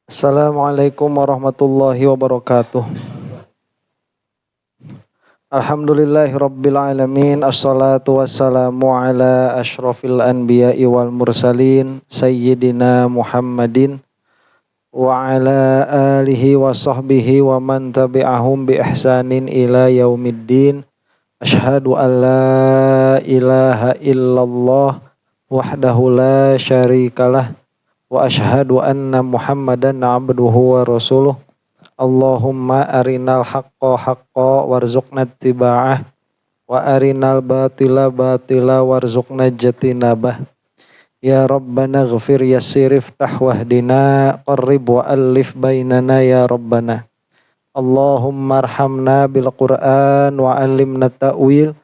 Assalamualaikum warahmatullahi wabarakatuh. Alhamdulillahirabbil alamin. Assalatu wassalamu ala asyrafil anbiya'i wal mursalin sayyidina Muhammadin wa ala alihi wa sahbihi wa man tabi'ahum bi ihsanin ila yaumiddin. Asyhadu an la ilaha illallah wahdahu la syarikalah wa asyhadu anna Muhammadan abduhu wa rasuluh. Allahumma arinal haqqa haqqa warzuqna ittiba'ah wa arinal batila batila warzuqna jatinabah. Ya Rabbana ghafir yassir iftah wahdina qarrib wa alif bainana ya Rabbana. Allahumma arhamna bil Qur'an wa alimna ta'wil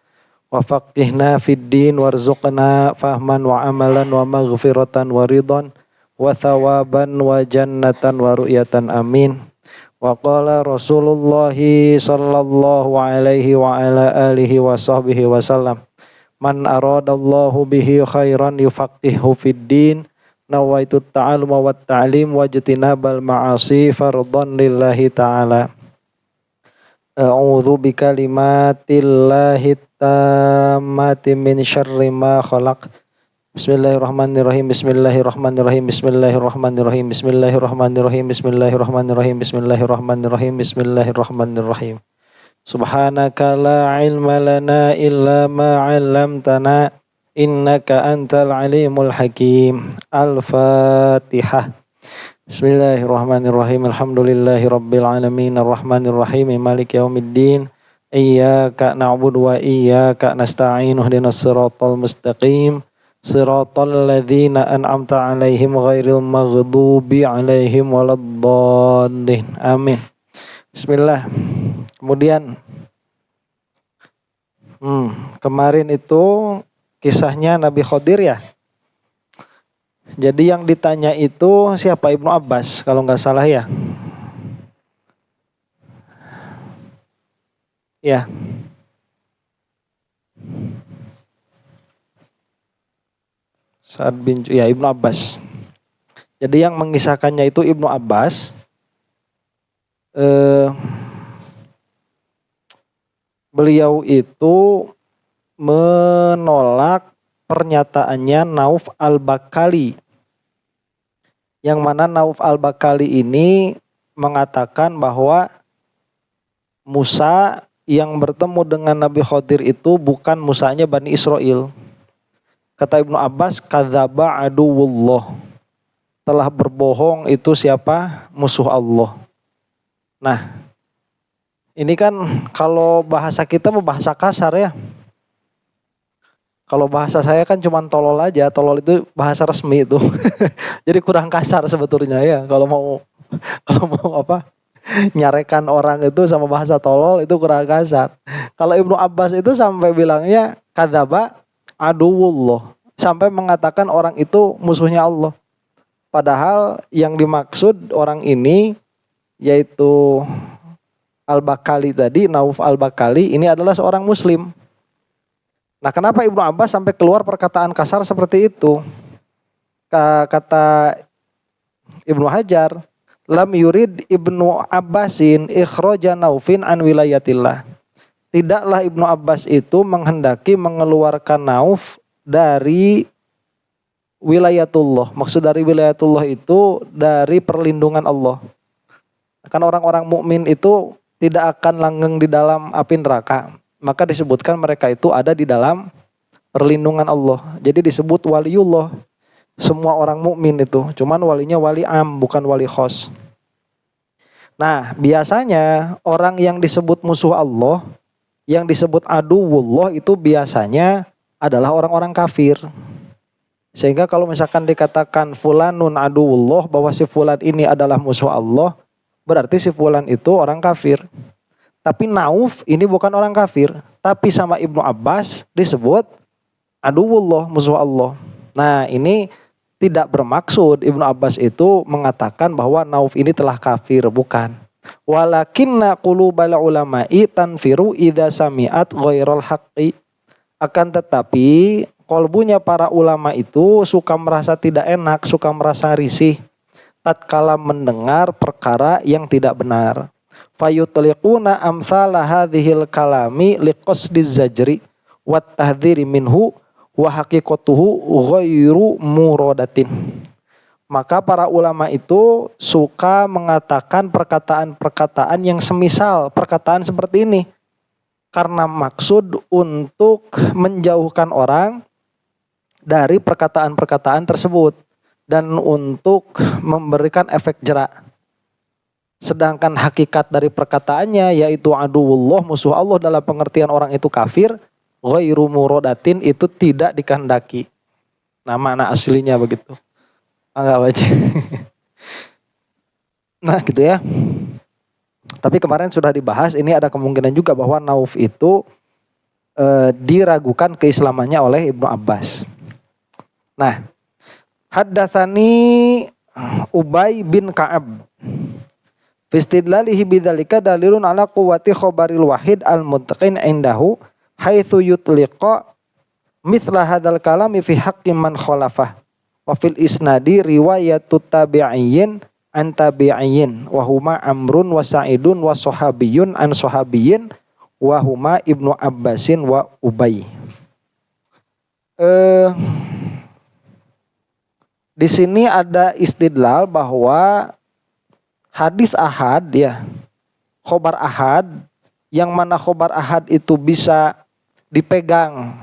wa faqihna fid din warzuqna fahman wa amalan wa maghfiratan wa ridhan wa thawaban wa jannatan wa ru'yatan amin. Wa qala Rasulullah sallallahu alaihi wa ala alihi wa sahbihi wa sallam, man aradallahu bihi khairan yufaqihu fid din, nawaitu ta'aluma wa ta'lim wa jitinabal ma'asi fardhan lillahi ta'ala. A'udzu bikalimatillahi tammati min syarri ma khalaq. Bismillahirrahmanirrahim. Bismillahirrahmanirrahim. Bismillahirrahmanirrahim. Bismillahirrahmanirrahim. Bismillahirrahmanirrahim. Bismillahirrahmanirrahim. Bismillahirrahmanirrahim. Subhanaka la ilma lana illa ma 'allamtana innaka antal alimul hakim. Al-Fatihah. Bismillahirrahmanirrahim. Alhamdulillahirabbil alamin arrahmanirrahim maliki yaumiddin. Iyyaka na'budu wa iyyaka nasta'in ihdinas siratal mustaqim. Siratal ladzina an'amta 'alaihim ghairil maghdubi 'alaihim waladdallin. Amin. Bismillah. Kemudian kemarin itu kisahnya Nabi Khidir ya. Jadi yang ditanya itu siapa? Ibnu Abbas kalau nggak salah ya. Ya. Sa'ad bin ya Ibnu Abbas. Jadi yang mengisahkannya itu Ibnu Abbas. Beliau itu menolak pernyataannya Nauf al-Bakali. Yang mana Nauf al-Bakali ini mengatakan bahwa Musa yang bertemu dengan Nabi Khidir itu bukan Musanya Bani Israel. Kata Ibnu Abbas, kadzaba aduwullah. Telah berbohong itu siapa? Musuh Allah. Nah, ini kan kalau bahasa kita bahasa kasar ya. Kalau bahasa saya kan cuma tolol aja. Tolol itu bahasa resmi itu. Jadi kurang kasar sebetulnya ya. Kalau mau nyarekan orang itu sama bahasa tolol itu kurang kasar. Kalau Ibnu Abbas itu sampai bilangnya kadzaba aduwullah, sampai mengatakan orang itu musuhnya Allah. Padahal yang dimaksud orang ini yaitu Al-Bakali tadi, Nauf Al-Bakali ini adalah seorang muslim. Nah, kenapa Ibnu Abbas sampai keluar perkataan kasar seperti itu? Kata Ibnu Hajar, lam yurid Ibnu Abbasin ikhraja Naufin an wilayatillah. Tidaklah Ibnu Abbas itu menghendaki mengeluarkan Nauf dari wilayatullah. Maksud dari wilayatullah itu dari perlindungan Allah. Kan orang-orang mukmin itu tidak akan langgeng di dalam api neraka. Maka disebutkan mereka itu ada di dalam perlindungan Allah. Jadi disebut waliullah. Semua orang mukmin itu, cuman walinya wali am, bukan wali khos. Nah, biasanya orang yang disebut musuh Allah, yang disebut aduwullah itu biasanya adalah orang-orang kafir. Sehingga kalau misalkan dikatakan fulanun aduwullah, bahwa si fulan ini adalah musuh Allah, berarti si fulan itu orang kafir. Tapi Nauf ini bukan orang kafir, tapi sama Ibnu Abbas disebut aduwullah, musuh Allah. Nah, ini tidak bermaksud Ibnu Abbas itu mengatakan bahwa Nauf ini telah kafir, bukan. Walakinna qulubal ulama'i tanfiru idza sami'at ghairal haqqi. Akan tetapi kolbunya para ulama itu suka merasa tidak enak, suka merasa risih tatkala mendengar perkara yang tidak benar. Fayutliquna amsala hadhil kalami liqasdiz zajri wat tahdhiri minhu wa haqiqatuhu ghairu muradatin. Maka para ulama itu suka mengatakan perkataan-perkataan yang semisal perkataan seperti ini karena maksud untuk menjauhkan orang dari perkataan-perkataan tersebut dan untuk memberikan efek jerak. Sedangkan hakikat dari perkataannya yaitu aduwullah, musuh Allah dalam pengertian orang itu kafir, ghairu muradatin, itu tidak dikehendaki. Nah, makna aslinya begitu. Enggak baca. Nah, gitu ya. Tapi kemarin sudah dibahas, ini ada kemungkinan juga bahwa Nauf itu diragukan keislamannya oleh Ibnu Abbas. Nah, haddatsani Ubay bin Ka'ab. Fistidlalihi bidzalika dalilun ala quwwati khabaril wahid al-muttaqin indahu haitsu yutliqa mithla hadzal kalami fi haqqi man khalafah wa fil isnadi riwayatut tabi'iyyin an tabi'iyyin wa huma Amrun wa Sa'idun wa sahabiyyun an sahabiyyin wa huma Ibnu Abbasin wa Ubay. Di sini ada istidlal bahwa hadis ahad ya, khobar ahad, yang mana khobar ahad itu bisa dipegang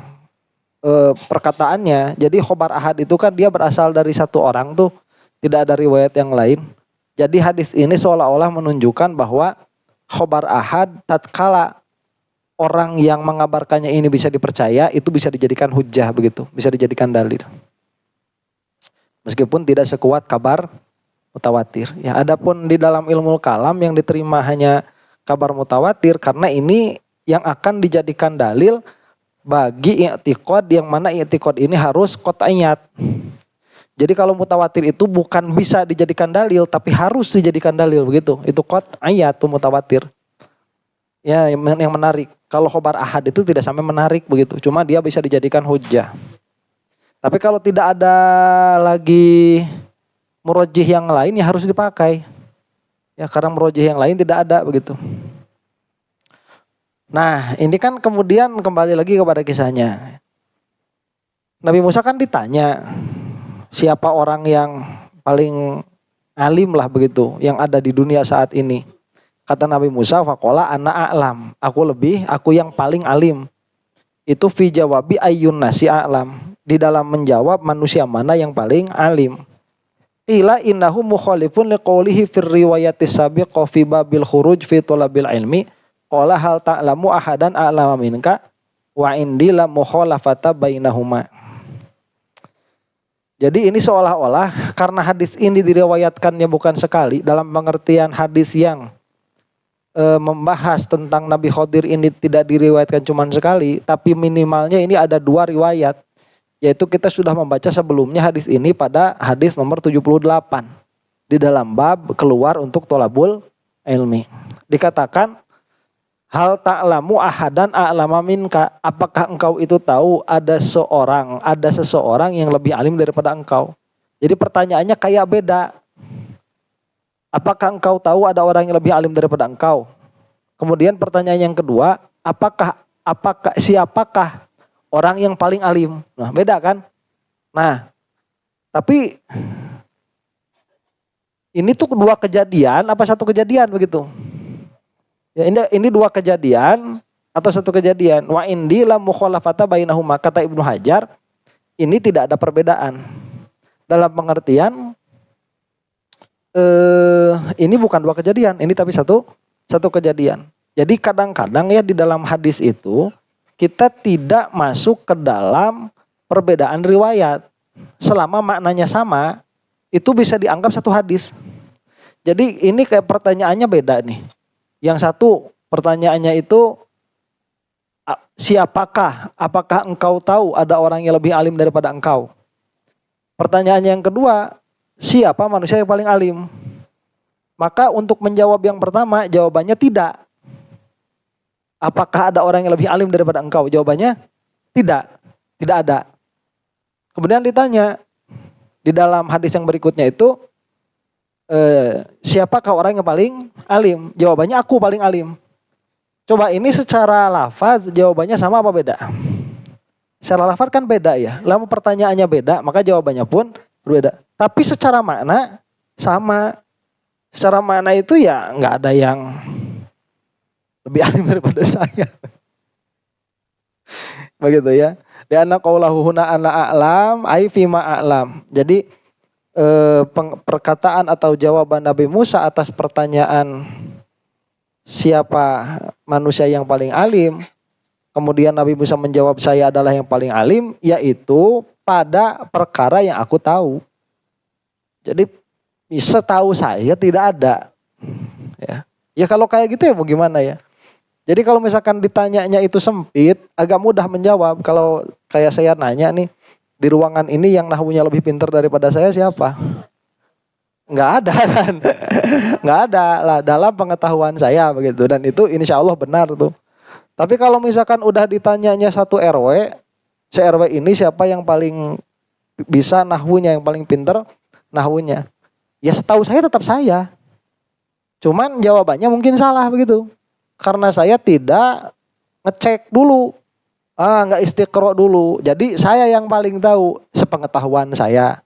perkataannya. Jadi khobar ahad itu kan dia berasal dari satu orang tuh, tidak ada riwayat yang lain. Jadi hadis ini seolah-olah menunjukkan bahwa khobar ahad tatkala orang yang mengabarkannya ini bisa dipercaya, itu bisa dijadikan hujjah begitu, bisa dijadikan dalil. Meskipun tidak sekuat kabar mutawatir. Ya, adapun di dalam ilmu kalam yang diterima hanya kabar mutawatir karena ini yang akan dijadikan dalil bagi i'tiqad yang mana i'tiqad ini harus qat'iyat. Jadi kalau mutawatir itu bukan bisa dijadikan dalil tapi harus dijadikan dalil begitu. Itu qat'iyat tuh mutawatir. Ya, yang menarik. Kalau khobar ahad itu tidak sampai menarik begitu. Cuma dia bisa dijadikan hujjah. Tapi kalau tidak ada lagi murajih yang lain ya harus dipakai. Ya, karena murajih yang lain tidak ada begitu. Nah, ini kan kemudian kembali lagi kepada kisahnya. Nabi Musa kan ditanya siapa orang yang paling alim lah begitu yang ada di dunia saat ini. Kata Nabi Musa, faqala ana a'lam, aku yang paling alim. Itu fi jawabi ayyun nasi a'lam, di dalam menjawab manusia mana yang paling alim. Ila innahu mukhalifun liqaulihi fir riwayatis sabiqah fi babil khuruj fi talabil ilmi qala hal ta'lamu ahadan a'lama minka wa indi la mukhalafata bainahuma. Jadi ini seolah-olah karena hadis ini diriwayatkannya bukan sekali dalam pengertian hadis yang membahas tentang Nabi Khidir ini tidak diriwayatkan cuma sekali, tapi minimalnya ini ada 2 riwayat. Yaitu kita sudah membaca sebelumnya hadis ini pada hadis nomor 78 di dalam bab keluar untuk tolabul ilmi. Dikatakan hal ta'lamu ahadan a'lama minka, apakah engkau itu tahu ada seseorang yang lebih alim daripada engkau. Jadi pertanyaannya kayak beda. Apakah engkau tahu ada orang yang lebih alim daripada engkau? Kemudian pertanyaan yang kedua, siapakah orang yang paling alim? Nah, beda kan? Nah, tapi ini tuh 2 kejadian apa 1 kejadian begitu? Ya, ini 2 kejadian atau 1 kejadian. Wa indi la mukhalafata bainahuma, kata Ibnu Hajar, ini tidak ada perbedaan. Dalam pengertian ini bukan 2 kejadian, ini tapi satu kejadian. Jadi kadang-kadang ya di dalam hadis itu kita tidak masuk ke dalam perbedaan riwayat. Selama maknanya sama, itu bisa dianggap satu hadis. Jadi ini kayak pertanyaannya beda nih. Yang satu pertanyaannya itu apakah engkau tahu ada orang yang lebih alim daripada engkau? Pertanyaannya yang kedua, siapa manusia yang paling alim? Maka untuk menjawab yang pertama, jawabannya tidak. Apakah ada orang yang lebih alim daripada engkau? Jawabannya tidak ada. Kemudian ditanya di dalam hadis yang berikutnya itu, siapakah orang yang paling alim? Jawabannya aku paling alim. Coba ini secara lafaz jawabannya sama apa beda? Secara lafaz kan beda ya. Lama pertanyaannya beda, maka jawabannya pun berbeda. Tapi secara makna sama. Secara makna itu ya nggak ada yang lebih alim daripada saya. Begitu ya. Di anna qaulahu huna ana a'lam ai fi ma a'lam. Jadi perkataan atau jawaban Nabi Musa atas pertanyaan siapa manusia yang paling alim, kemudian Nabi Musa menjawab saya adalah yang paling alim, yaitu pada perkara yang aku tahu. Jadi setahu saya tidak ada. Ya kalau kayak gitu ya mau gimana ya. Jadi kalau misalkan ditanyanya itu sempit, agak mudah menjawab. Kalau kayak saya nanya nih, di ruangan ini yang nahwunya lebih pintar daripada saya siapa? Nggak ada kan? Nggak ada lah dalam pengetahuan saya begitu. Dan itu insya Allah benar tuh. Tapi kalau misalkan udah ditanyanya satu RW, se-RW ini siapa yang paling bisa nahwunya, yang paling pintar nahwunya? Ya setahu saya tetap saya. Cuman jawabannya mungkin salah begitu. Karena saya tidak ngecek dulu. Nggak istiqro dulu. Jadi saya yang paling tahu sepengetahuan saya.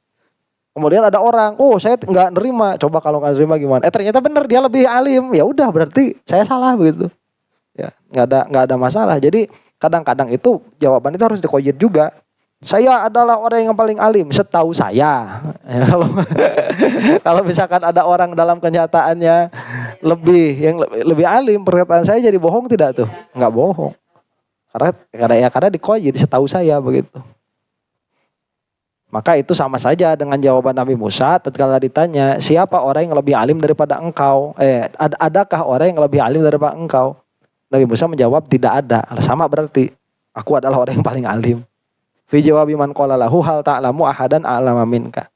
Kemudian ada orang, saya nggak nerima. Coba kalau nggak nerima gimana? Ternyata benar dia lebih alim. Ya udah berarti saya salah begitu. Ya nggak ada masalah. Jadi kadang-kadang itu jawaban itu harus dikoyit juga. Saya adalah orang yang paling alim setahu saya. Ya, kalau misalkan ada orang dalam kenyataannya lebih alim, perkataan saya jadi bohong tidak tuh? Nggak bohong. Karena dikoyit setahu saya begitu. Maka itu sama saja dengan jawaban Nabi Musa tatkala ditanya, siapa orang yang lebih alim daripada engkau? Adakah orang yang lebih alim daripada engkau? Nabi Musa menjawab tidak ada. Sama berarti aku adalah orang yang paling alim. Fi jawabi man qala lahu hal ta'lamu ahadan a'lama minka.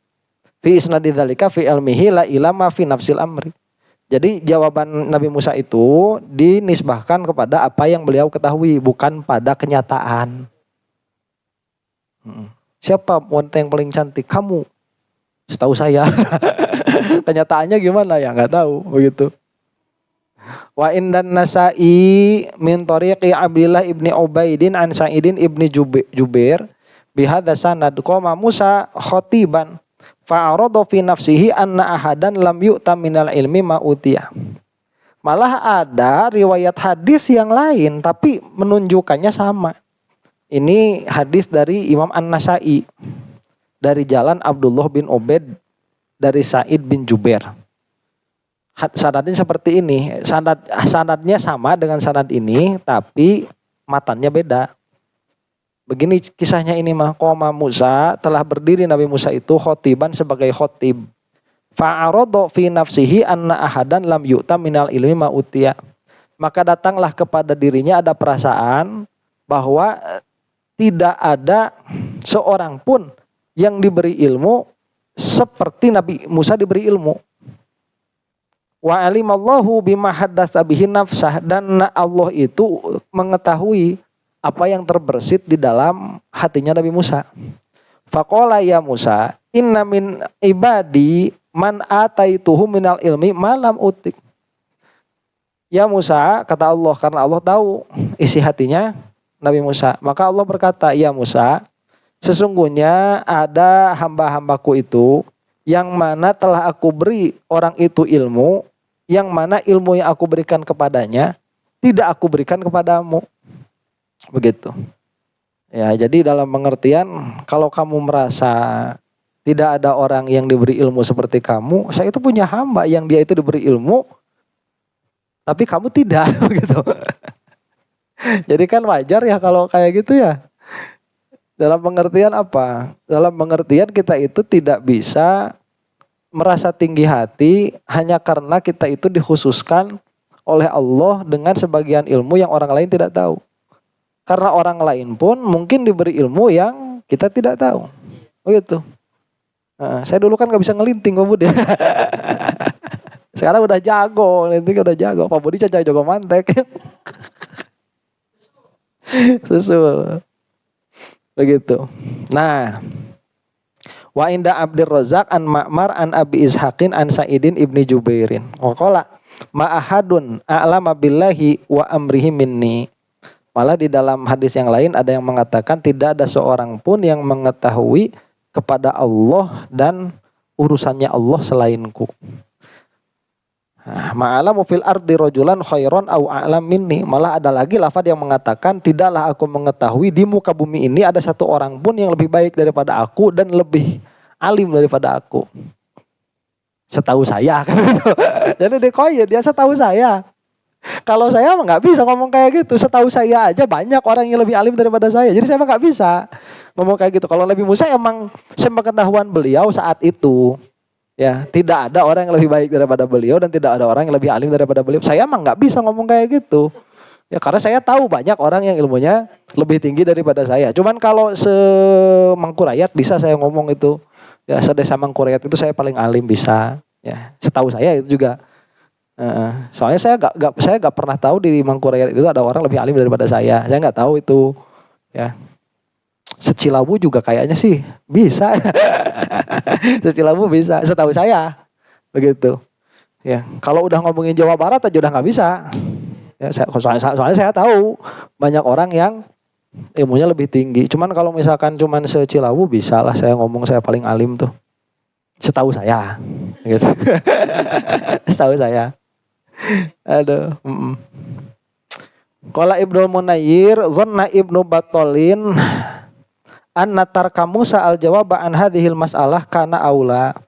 Fi isnadi dzalika fi ilmihi la ilama fi nafsil amri. Jadi jawaban Nabi Musa itu dinisbahkan kepada apa yang beliau ketahui, bukan pada kenyataan. Siapa wanita yang paling cantik? Kamu. Setahu saya. Kenyataannya gimana ya? Nggak tahu begitu. Wa indan Nasa'i min tariqi Abdillah ibni Ubaidin an Sa'idin ibni Jubair bihadza sanad qama Musa khatiban fa'arada fi nafsihi anna ahadan lam yu'ta minal ilmi ma utiya. Malah ada riwayat hadis yang lain tapi menunjukkannya sama. Ini hadis dari Imam An-Nasa'i dari jalan Abdullah bin Ubaid dari Sa'id bin Jubair. Sanadnya seperti ini, sanadnya sama dengan sanad ini tapi matanya beda. Begini kisahnya ini mah, qoma Musa, telah berdiri Nabi Musa itu khotiban sebagai khotib. Fa'arada fi nafsihi anna ahadan lam yu'ta minal ilmi ma utiya. Maka datanglah kepada dirinya ada perasaan bahwa tidak ada seorang pun yang diberi ilmu seperti Nabi Musa diberi ilmu. Wa alimallahu bima haddatsa bihi nafsah, dan Allah itu mengetahui apa yang terbersit di dalam hatinya Nabi Musa. Faqala ya Musa, inna min ibadi man ataituhu minal ilmi malam utik. Ya Musa, kata Allah, karena Allah tahu isi hatinya Nabi Musa. Maka Allah berkata, ya Musa, sesungguhnya ada hamba-hambaku itu yang mana telah aku beri orang itu ilmu, yang mana ilmu yang aku berikan kepadanya tidak aku berikan kepadamu. Begitu. Ya, jadi dalam pengertian kalau kamu merasa tidak ada orang yang diberi ilmu seperti kamu, saya itu punya hamba yang dia itu diberi ilmu tapi kamu tidak begitu. Jadi kan wajar ya kalau kayak gitu ya. Dalam pengertian apa? Dalam pengertian kita itu tidak bisa merasa tinggi hati hanya karena kita itu dikhususkan oleh Allah dengan sebagian ilmu yang orang lain tidak tahu. Karena orang lain pun mungkin diberi ilmu yang kita tidak tahu. Begitu. Nah, saya dulu kan gak bisa ngelinting Pak Budi. Sekarang udah jago, ngelinting udah jago. Pak Budi caca jago mantek. Susul. Begitu. Nah, Wa inda Abdur Razzaq an Ma'mar an Abi Ishaqin an Sa'idin ibni Jubairin. Qala ma ahadun a'lama billahi wa amrihi minni. Malah di dalam hadis yang lain ada yang mengatakan tidak ada seorang pun yang mengetahui kepada Allah dan urusannya Allah selainku. Ma'alamu fil ardi rajulan khairon au a'lam minni. Malah ada lagi lafaz yang mengatakan tidaklah aku mengetahui di muka bumi ini ada satu orang pun yang lebih baik daripada aku dan lebih alim daripada aku. Setahu saya kan gitu. Jadi dia setahu saya. Kalau saya mah nggak bisa ngomong kayak gitu. Setahu saya aja banyak orang yang lebih alim daripada saya. Jadi saya mah nggak bisa ngomong kayak gitu. Kalau Nabi Musa emang sepengetahuan beliau saat itu, ya tidak ada orang yang lebih baik daripada beliau dan tidak ada orang yang lebih alim daripada beliau. Saya mah nggak bisa ngomong kayak gitu. Ya karena saya tahu banyak orang yang ilmunya lebih tinggi daripada saya. Cuman kalau semangkurayat bisa saya ngomong itu. Ya sedesa mangkurayat itu saya paling alim bisa. Ya setahu saya itu juga. Soalnya saya nggak pernah tahu di Mangkurat itu ada orang lebih alim daripada saya. Saya nggak tahu itu. Ya, Secilabu juga kayaknya sih bisa. Secilabu bisa. Setahu saya begitu. Ya, kalau udah ngomongin Jawa Barat aja udah nggak bisa. Ya, soalnya saya tahu banyak orang yang ilmunya lebih tinggi. Cuman kalau misalkan cuman Secilabu bisa lah saya ngomong saya paling alim tuh. Setahu saya. Gitu. Setahu saya. Aduh. Qala Ibnu Munayyir zanna Ibnu Battalin anna tarka Musa al-jawab an hadhil mas'alah kana aula.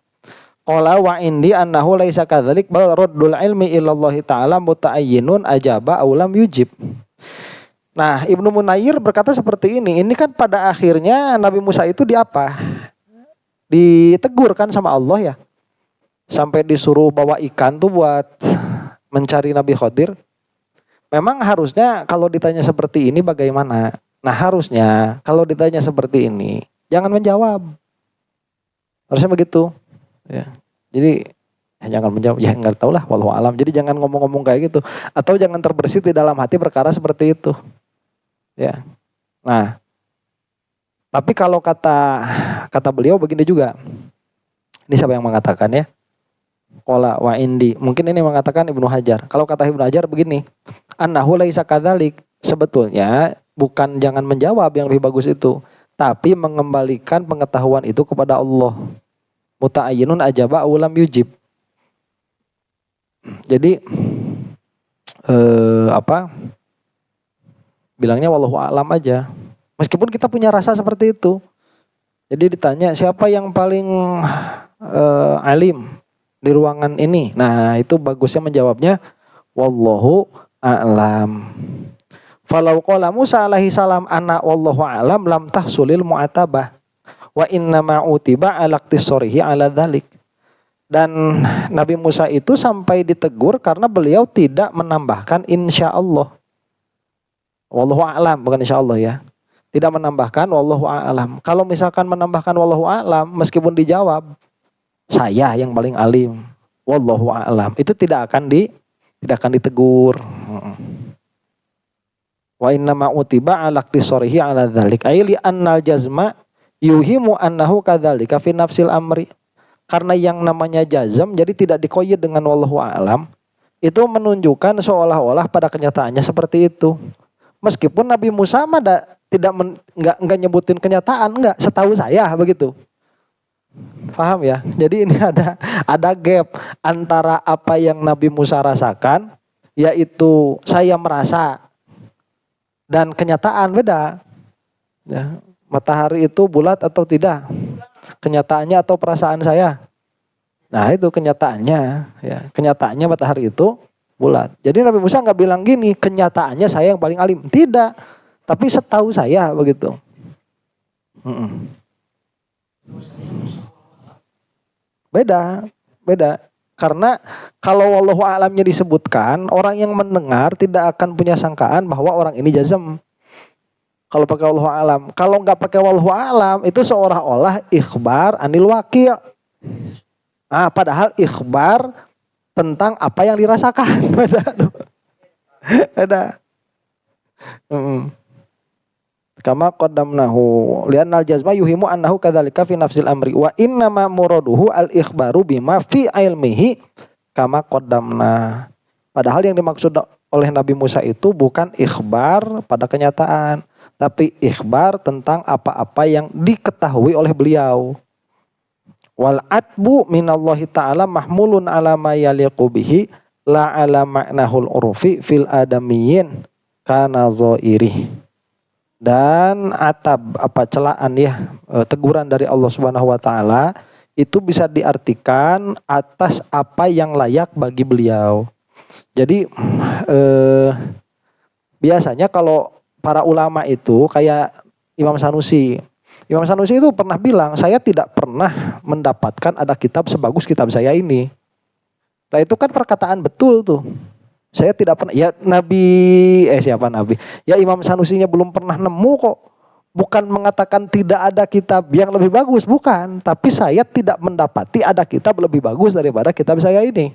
Qala wa indi annahu laisa kadzalik bal raddul ilmi ila Allah taala mutaayyinun ajaba aulam yujib. Nah, Ibnu Munayyir berkata seperti ini. Ini kan pada akhirnya Nabi Musa itu ditegur kan sama Allah ya. Sampai disuruh bawa ikan tuh buat mencari Nabi Khidir. Memang harusnya kalau ditanya seperti ini bagaimana? Nah harusnya kalau ditanya seperti ini jangan menjawab. Harusnya begitu. Ya. Jadi jangan menjawab. Ya nggak tahu lah. Wallahu alam. Jadi jangan ngomong-ngomong kayak gitu. Atau jangan terbersit di dalam hati perkara seperti itu. Ya. Nah. Tapi kalau kata beliau begini juga. Ini siapa yang mengatakan ya? Qala wa indi. Mungkin ini mengatakan Ibnu Hajar. Kalau kata Ibnu Hajar begini. Annahu laisa kadzalik. Sebetulnya bukan jangan menjawab yang lebih bagus itu. Tapi mengembalikan pengetahuan itu kepada Allah. Muta'ayyinun ajaba ulam yujib. Jadi bilangnya wallahu a'lam aja. Meskipun kita punya rasa seperti itu. Jadi ditanya siapa yang paling alim di ruangan ini. Nah, itu bagusnya menjawabnya wallahu a'lam. Falau qala Musa alaihi salam ana wallahu a'lam lam tahsulil mu'atabah wa inna ma utiba ala iqtisarihi ala dzalik. Dan Nabi Musa itu sampai ditegur karena beliau tidak menambahkan insyaallah. Wallahu a'lam bukan insyaallah ya. Tidak menambahkan wallahu a'lam. Kalau misalkan menambahkan wallahu a'lam meskipun dijawab saya yang paling alim, wallahu a'lam. Itu tidak akan ditegur. Wa inna ma utiba ala iqtisarihi ala dzalik. Ai li annal jazma yuhimu annahu kadzalika fi nafsil amri. Karena yang namanya jazm jadi tidak dikoyid dengan wallahu a'lam, itu menunjukkan seolah-olah pada kenyataannya seperti itu. Meskipun Nabi Musa enggak nyebutin kenyataan, enggak, setahu saya begitu. Paham ya? Jadi ini ada gap antara apa yang Nabi Musa rasakan, yaitu saya merasa, dan kenyataan beda. Ya, matahari itu bulat atau tidak? Kenyataannya atau perasaan saya? Nah itu kenyataannya. Ya, kenyataannya matahari itu bulat. Jadi Nabi Musa nggak bilang gini, kenyataannya saya yang paling alim. Tidak. Tapi setahu saya begitu. Beda. Karena kalau wallahu a'lamnya disebutkan, orang yang mendengar tidak akan punya sangkaan bahwa orang ini jazm. Kalau pakai wallahu a'lam. Kalau nggak pakai wallahu a'lam, itu seolah-olah ikhbar anil waqi'. Padahal ikhbar tentang apa yang dirasakan. Beda. Kama qaddamnahu li'annal jazma yuhimu annahu kadzalika fi nafsil amri wa innama muraduhu al ikhbaru bima fi ilmihi kama qaddamna. Padahal yang dimaksud oleh Nabi Musa itu bukan ikhbar pada kenyataan, tapi ikhbar tentang apa-apa yang diketahui oleh beliau. Wal atbu minallahi ta'ala mahmulun ala ma yaliqu bihi la ala ma'nahul urfi fil adamiyyin kana zairih. Dan atab celaan ya, teguran dari Allah Subhanahu wa taala itu bisa diartikan atas apa yang layak bagi beliau. Jadi biasanya kalau para ulama itu kayak Imam Sanusi. Imam Sanusi itu pernah bilang, saya tidak pernah mendapatkan ada kitab sebagus kitab saya ini. Nah itu kan perkataan betul tuh. Saya tidak pernah, ya siapa Nabi? Ya Imam Sanusinya belum pernah nemu kok. Bukan mengatakan tidak ada kitab yang lebih bagus, bukan. Tapi saya tidak mendapati ada kitab lebih bagus daripada kitab saya ini.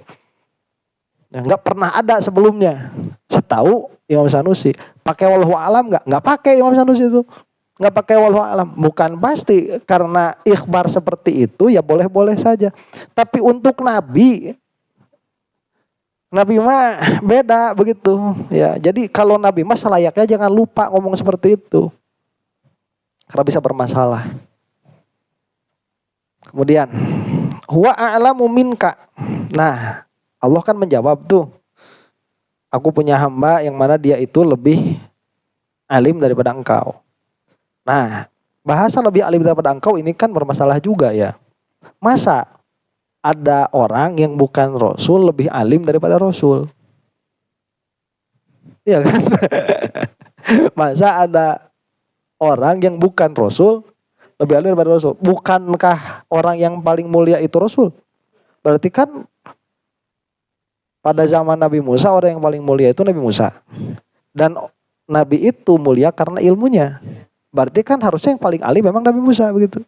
Nggak pernah ada sebelumnya. Setahu Imam Sanusi. Pakai wallahu alam nggak? Nggak pakai Imam Sanusi itu. Nggak pakai wallahu alam. Bukan pasti karena ikhbar seperti itu ya boleh-boleh saja. Tapi untuk Nabi mah beda begitu ya. Jadi kalau Nabi mah selayaknya jangan lupa ngomong seperti itu. Karena bisa bermasalah. Kemudian huwa a'lamu minka. Nah, Allah kan menjawab tuh. Aku punya hamba yang mana dia itu lebih alim daripada engkau. Nah, bahasa lebih alim daripada engkau ini kan bermasalah juga ya. Masa ada orang yang bukan Rasul lebih alim daripada Rasul? Iya kan? Masa ada orang yang bukan Rasul lebih alim daripada Rasul? Bukankah orang yang paling mulia itu Rasul? Berarti kan pada zaman Nabi Musa orang yang paling mulia itu Nabi Musa. Dan Nabi itu mulia karena ilmunya. Berarti kan harusnya yang paling alim memang Nabi Musa begitu.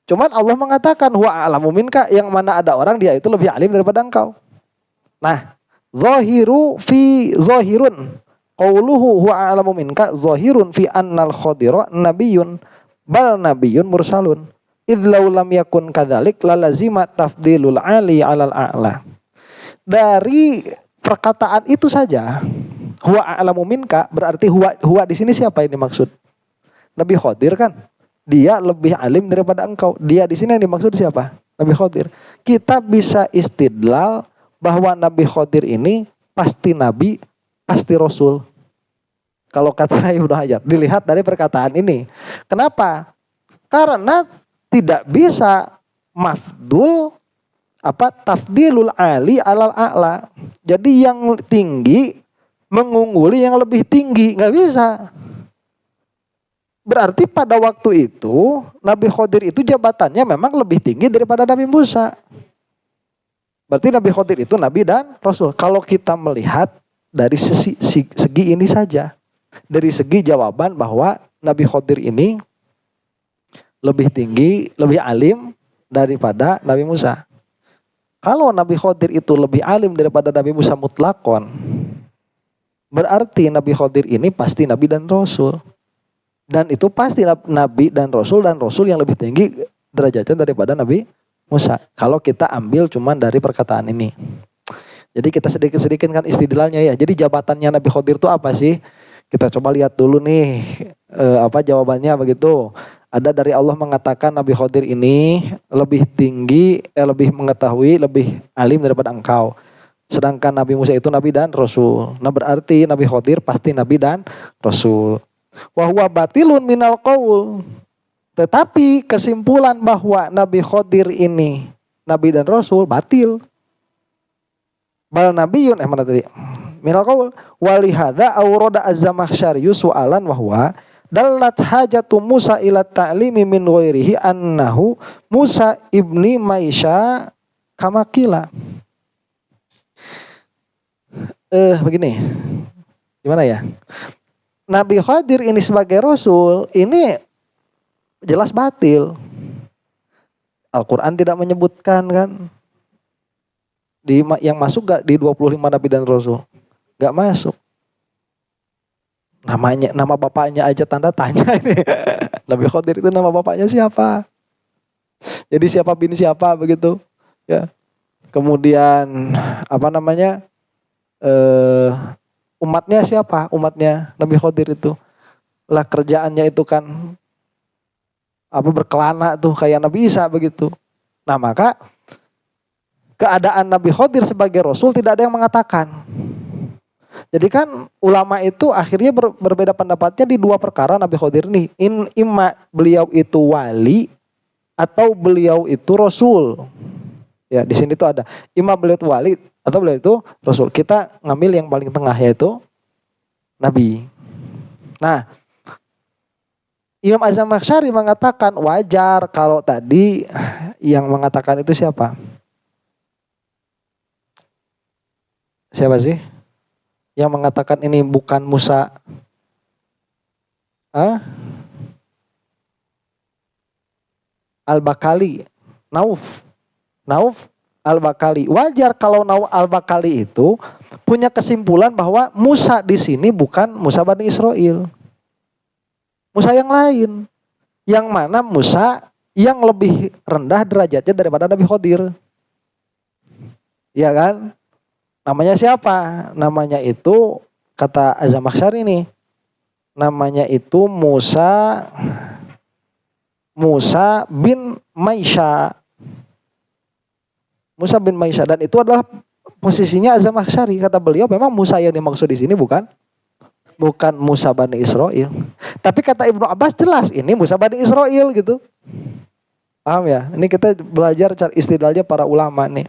Cuman Allah mengatakan huwa a'lamu minka, yang mana ada orang dia itu lebih alim daripada engkau. Nah, zahirun qauluhu huwa a'lamu minka zahirun fi annal khadira nabiyyun bal nabiyyun mursalun. Idz law lam yakun kadzalik lalazima tafdilul ali 'alal a'la. Dari perkataan itu saja huwa a'lamu minka berarti huwa di sini siapa yang dimaksud? Nabi Khadir kan? Dia lebih alim daripada engkau. Dia di sini yang dimaksud siapa? Nabi Khadir. Kita bisa istidlal bahwa Nabi Khadir ini pasti Nabi, pasti Rasul. Kalau kata Ibnu Hajar, dilihat dari perkataan ini. Kenapa? Karena tidak bisa mafdul tafdilul ali alal a'la. Jadi yang tinggi mengungguli yang lebih tinggi, nggak bisa. Berarti pada waktu itu Nabi Khadir itu jabatannya memang lebih tinggi daripada Nabi Musa. Berarti Nabi Khadir itu Nabi dan Rasul. Kalau kita melihat dari segi ini saja. Dari segi jawaban bahwa Nabi Khadir ini lebih tinggi, lebih alim daripada Nabi Musa. Kalau Nabi Khadir itu lebih alim daripada Nabi Musa mutlakon, berarti Nabi Khadir ini pasti Nabi dan Rasul. Dan itu pasti Nabi dan Rasul yang lebih tinggi derajatnya daripada Nabi Musa. Kalau kita ambil cuman dari perkataan ini. Jadi kita sedikit-sedikit kan istidlalnya ya. Jadi jabatannya Nabi Khadir itu apa sih? Kita coba lihat dulu nih jawabannya begitu. Ada dari Allah mengatakan Nabi Khadir ini lebih tinggi, lebih mengetahui, lebih alim daripada engkau. Sedangkan Nabi Musa itu Nabi dan Rasul. Nah berarti Nabi Khadir pasti Nabi dan Rasul. Wa huwa batilun minal qaul. Tetapi kesimpulan bahwa Nabi Khadir ini Nabi dan Rasul batil. Bal nabiyyun mana tadi? Minal qaul walihada awrada az-Zamakhsyari su'alan wa huwa dallat hajatu Musa ila ta'limi min ghairihi annahu Musa ibni Maisha kama qila. Begini. Gimana ya? Nabi Khadir ini sebagai Rasul ini jelas batil. Al-Quran tidak menyebutkan kan. Yang masuk gak di 25 Nabi dan Rasul? Gak masuk. Nama bapaknya aja tanda tanya ini. Nabi Khidir itu nama bapaknya siapa? Jadi siapa bin siapa begitu? Ya. Kemudian apa namanya? Umatnya siapa? Umatnya Nabi Khidir itu. Lah kerjaannya itu kan apa berkelana tuh kayak Nabi Isa begitu. Nah, maka keadaan Nabi Khidir sebagai rasul tidak ada yang mengatakan. Jadi kan ulama itu akhirnya berbeda pendapatnya di dua perkara Nabi Khidir nih. Imma beliau itu wali atau beliau itu rasul. Ya, di sini tuh ada imma beliau itu wali atau beliau itu rasul. Kita ngambil yang paling tengah yaitu nabi. Nah, Imam Az-Zamakhsyari mengatakan wajar kalau tadi yang mengatakan itu siapa? Siapa sih? Yang mengatakan ini bukan Musa. Al-Bakali. Nauf Al-Bakali. Wajar kalau Nauf Al-Bakali itu punya kesimpulan bahwa Musa di sini bukan Musa Bani Israel. Musa yang lain. Yang mana Musa yang lebih rendah derajatnya daripada Nabi Khidir. Iya kan? Namanya siapa? Namanya itu kata Az-Zamakhsyari ini. Namanya itu Musa bin Maisha. Musa bin Maisha, dan itu adalah posisinya Az-Zamakhsyari. Kata beliau memang Musa yang dimaksud di sini bukan Musa Bani Israel. Tapi kata Ibnu Abbas jelas ini Musa Bani Israel gitu. Paham ya? Ini kita belajar istidlalnya para ulama nih.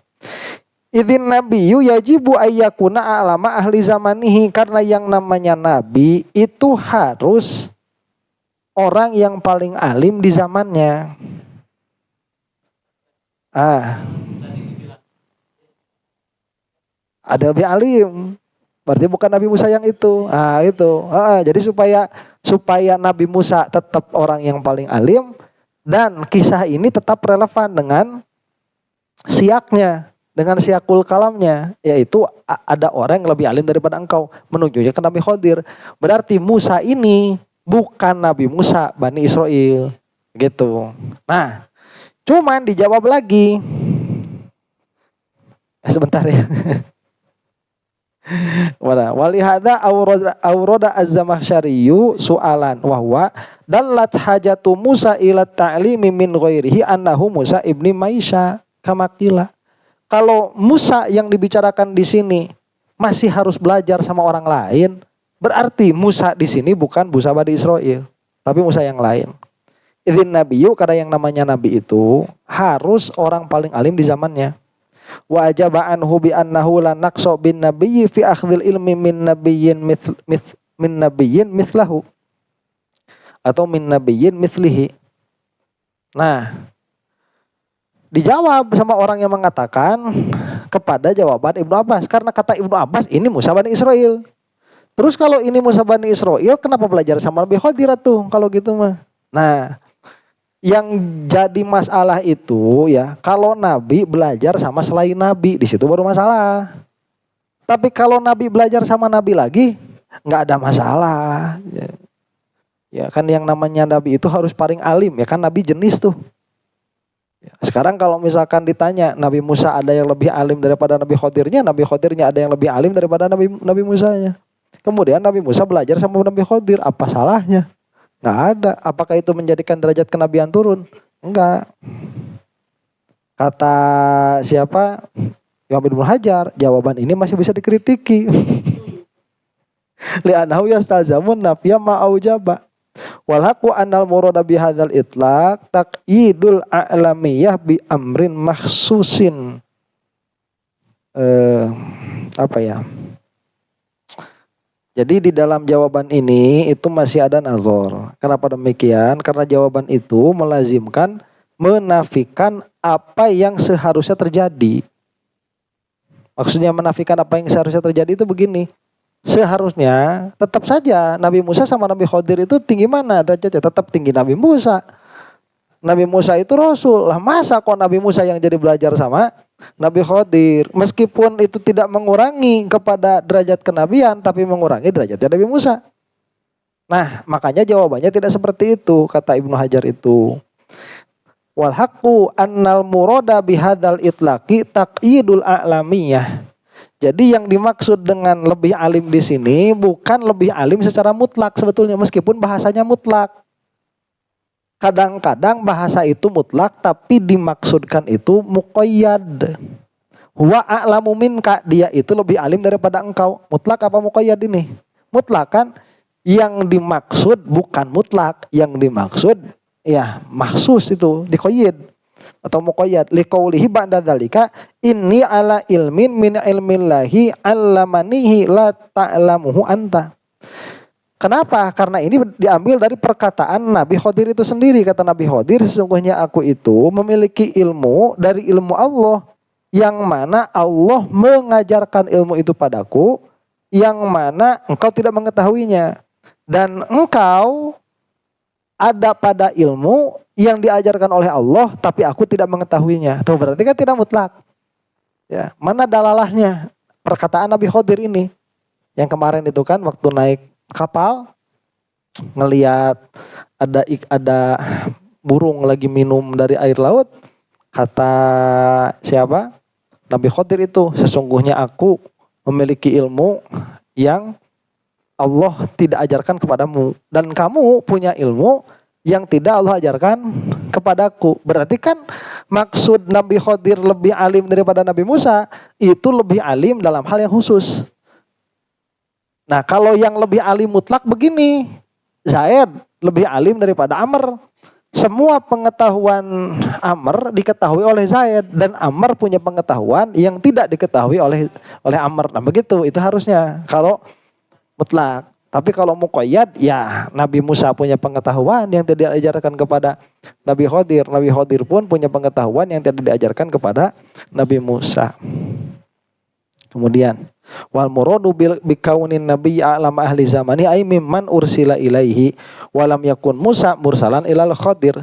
Idzin nabiyyu yajibu ayyakuna a'lama ahli zamanihi, karena yang namanya nabi itu harus orang yang paling alim di zamannya. Ada lebih alim. Berarti bukan Nabi Musa yang itu. Itu. Jadi supaya Nabi Musa tetap orang yang paling alim dan kisah ini tetap relevan dengan siaknya, dengan siakul kalamnya, yaitu ada orang yang lebih alim daripada engkau, menunjuknya ke Nabi Khidir. Berarti Musa ini bukan Nabi Musa Bani Israel. Gitu. Nah, cuman dijawab lagi. Sebentar ya. Walihada aurada Az-Zamakhsyariyu su'alan wa huwa dallat hajatu Musa ila ta'limi min ghairihi annahu Musa ibni Maisha kama qila. Kalau Musa yang dibicarakan di sini masih harus belajar sama orang lain, berarti Musa di sini bukan Musa Bani Israel, tapi Musa yang lain. Idzin nabiyyu, karena yang namanya nabi itu harus orang paling alim di zamannya. Wa ajaba anhu bi annahu la naqsa bin nabiyyi fi akhdhil ilmi min nabiyyin mithlahu atau min nabiyyin mithlihi. Nah, dijawab sama orang yang mengatakan kepada jawaban Ibnu Abbas, karena kata Ibnu Abbas ini Musa Bani Israel. Terus kalau ini Musa Bani Israel, kenapa belajar sama Nabi Khidir tuh kalau gitu mah? Nah, yang jadi masalah itu ya kalau Nabi belajar sama selain Nabi, di situ baru masalah. Tapi kalau Nabi belajar sama Nabi lagi nggak ada masalah. Ya kan yang namanya Nabi itu harus paling alim, ya kan Nabi jenis tuh. Ya, sekarang kalau misalkan ditanya Nabi Musa ada yang lebih alim daripada Nabi Khidirnya, Nabi Khidirnya ada yang lebih alim daripada Nabi Musanya. Kemudian Nabi Musa belajar sama Nabi Khidir, apa salahnya? Nggak ada. Apakah itu menjadikan derajat kenabian turun? Enggak. Kata siapa? Imam Ibnu Hajar, jawaban ini masih bisa dikritiki. Li'annahu yastazamun nafya ma'aujaba. Walhaqu annal murada bihadzal itlaq taqyidul a'lamiyah bi amrin makhsusin. Apa ya? Jadi di dalam jawaban ini itu masih ada nazar. Kenapa demikian? Karena jawaban itu melazimkan menafikan apa yang seharusnya terjadi. Maksudnya menafikan apa yang seharusnya terjadi itu begini. Seharusnya tetap saja Nabi Musa sama Nabi Khidir itu tinggi mana derajatnya? Tetap tinggi Nabi Musa. Nabi Musa itu Rasul. Lah masa kok Nabi Musa yang jadi belajar sama Nabi Khidir? Meskipun itu tidak mengurangi kepada derajat kenabian, tapi mengurangi derajatnya Nabi Musa. Nah, makanya jawabannya tidak seperti itu, kata Ibnu Hajar itu. Wal haqqu annal murada bihadzal itlaqi taqyidul a'lamiyah. Jadi yang dimaksud dengan lebih alim di sini bukan lebih alim secara mutlak sebetulnya, meskipun bahasanya mutlak. Kadang-kadang bahasa itu mutlak tapi dimaksudkan itu muqayyad. Huwa a'lamu minka, dia itu lebih alim daripada engkau. Mutlak apa muqayyad ini? Mutlak kan? Yang dimaksud bukan mutlak, yang dimaksud ya maksus itu diqayyid atau muqayyad. Liqaulihi ba'da dzalika inni ala ilmin min ilmillahi 'allamanihi la ta'lamuhu anta. Kenapa? Karena ini diambil dari perkataan Nabi Khidir itu sendiri. Kata Nabi Khidir, sesungguhnya aku itu memiliki ilmu dari ilmu Allah, yang mana Allah mengajarkan ilmu itu padaku, yang mana engkau tidak mengetahuinya. Dan engkau ada pada ilmu yang diajarkan oleh Allah, tapi aku tidak mengetahuinya. Tuh berarti kan tidak mutlak. Ya, mana dalalahnya perkataan Nabi Khidir ini? Yang kemarin itu kan waktu naik kapal ngelihat ada burung lagi minum dari air laut, kata siapa? Nabi Khidir itu, sesungguhnya aku memiliki ilmu yang Allah tidak ajarkan kepadamu, dan kamu punya ilmu yang tidak Allah ajarkan kepadaku. Berarti kan maksud Nabi Khidir lebih alim daripada Nabi Musa itu lebih alim dalam hal yang khusus. Nah, kalau yang lebih alim mutlak begini, Zaid lebih alim daripada Amr. Semua pengetahuan Amr diketahui oleh Zaid, dan Amr punya pengetahuan yang tidak diketahui oleh Amr. Nah, begitu itu harusnya kalau mutlak. Tapi kalau muqayyad, ya Nabi Musa punya pengetahuan yang tidak diajarkan kepada Nabi Khidir. Nabi Khidir pun punya pengetahuan yang tidak diajarkan kepada Nabi Musa. Kemudian wal muradu bi kaunin nabiy a'lam ahli zamani ay mimman ursila ilaihi walam yakun Musa mursalan ilal Khidir.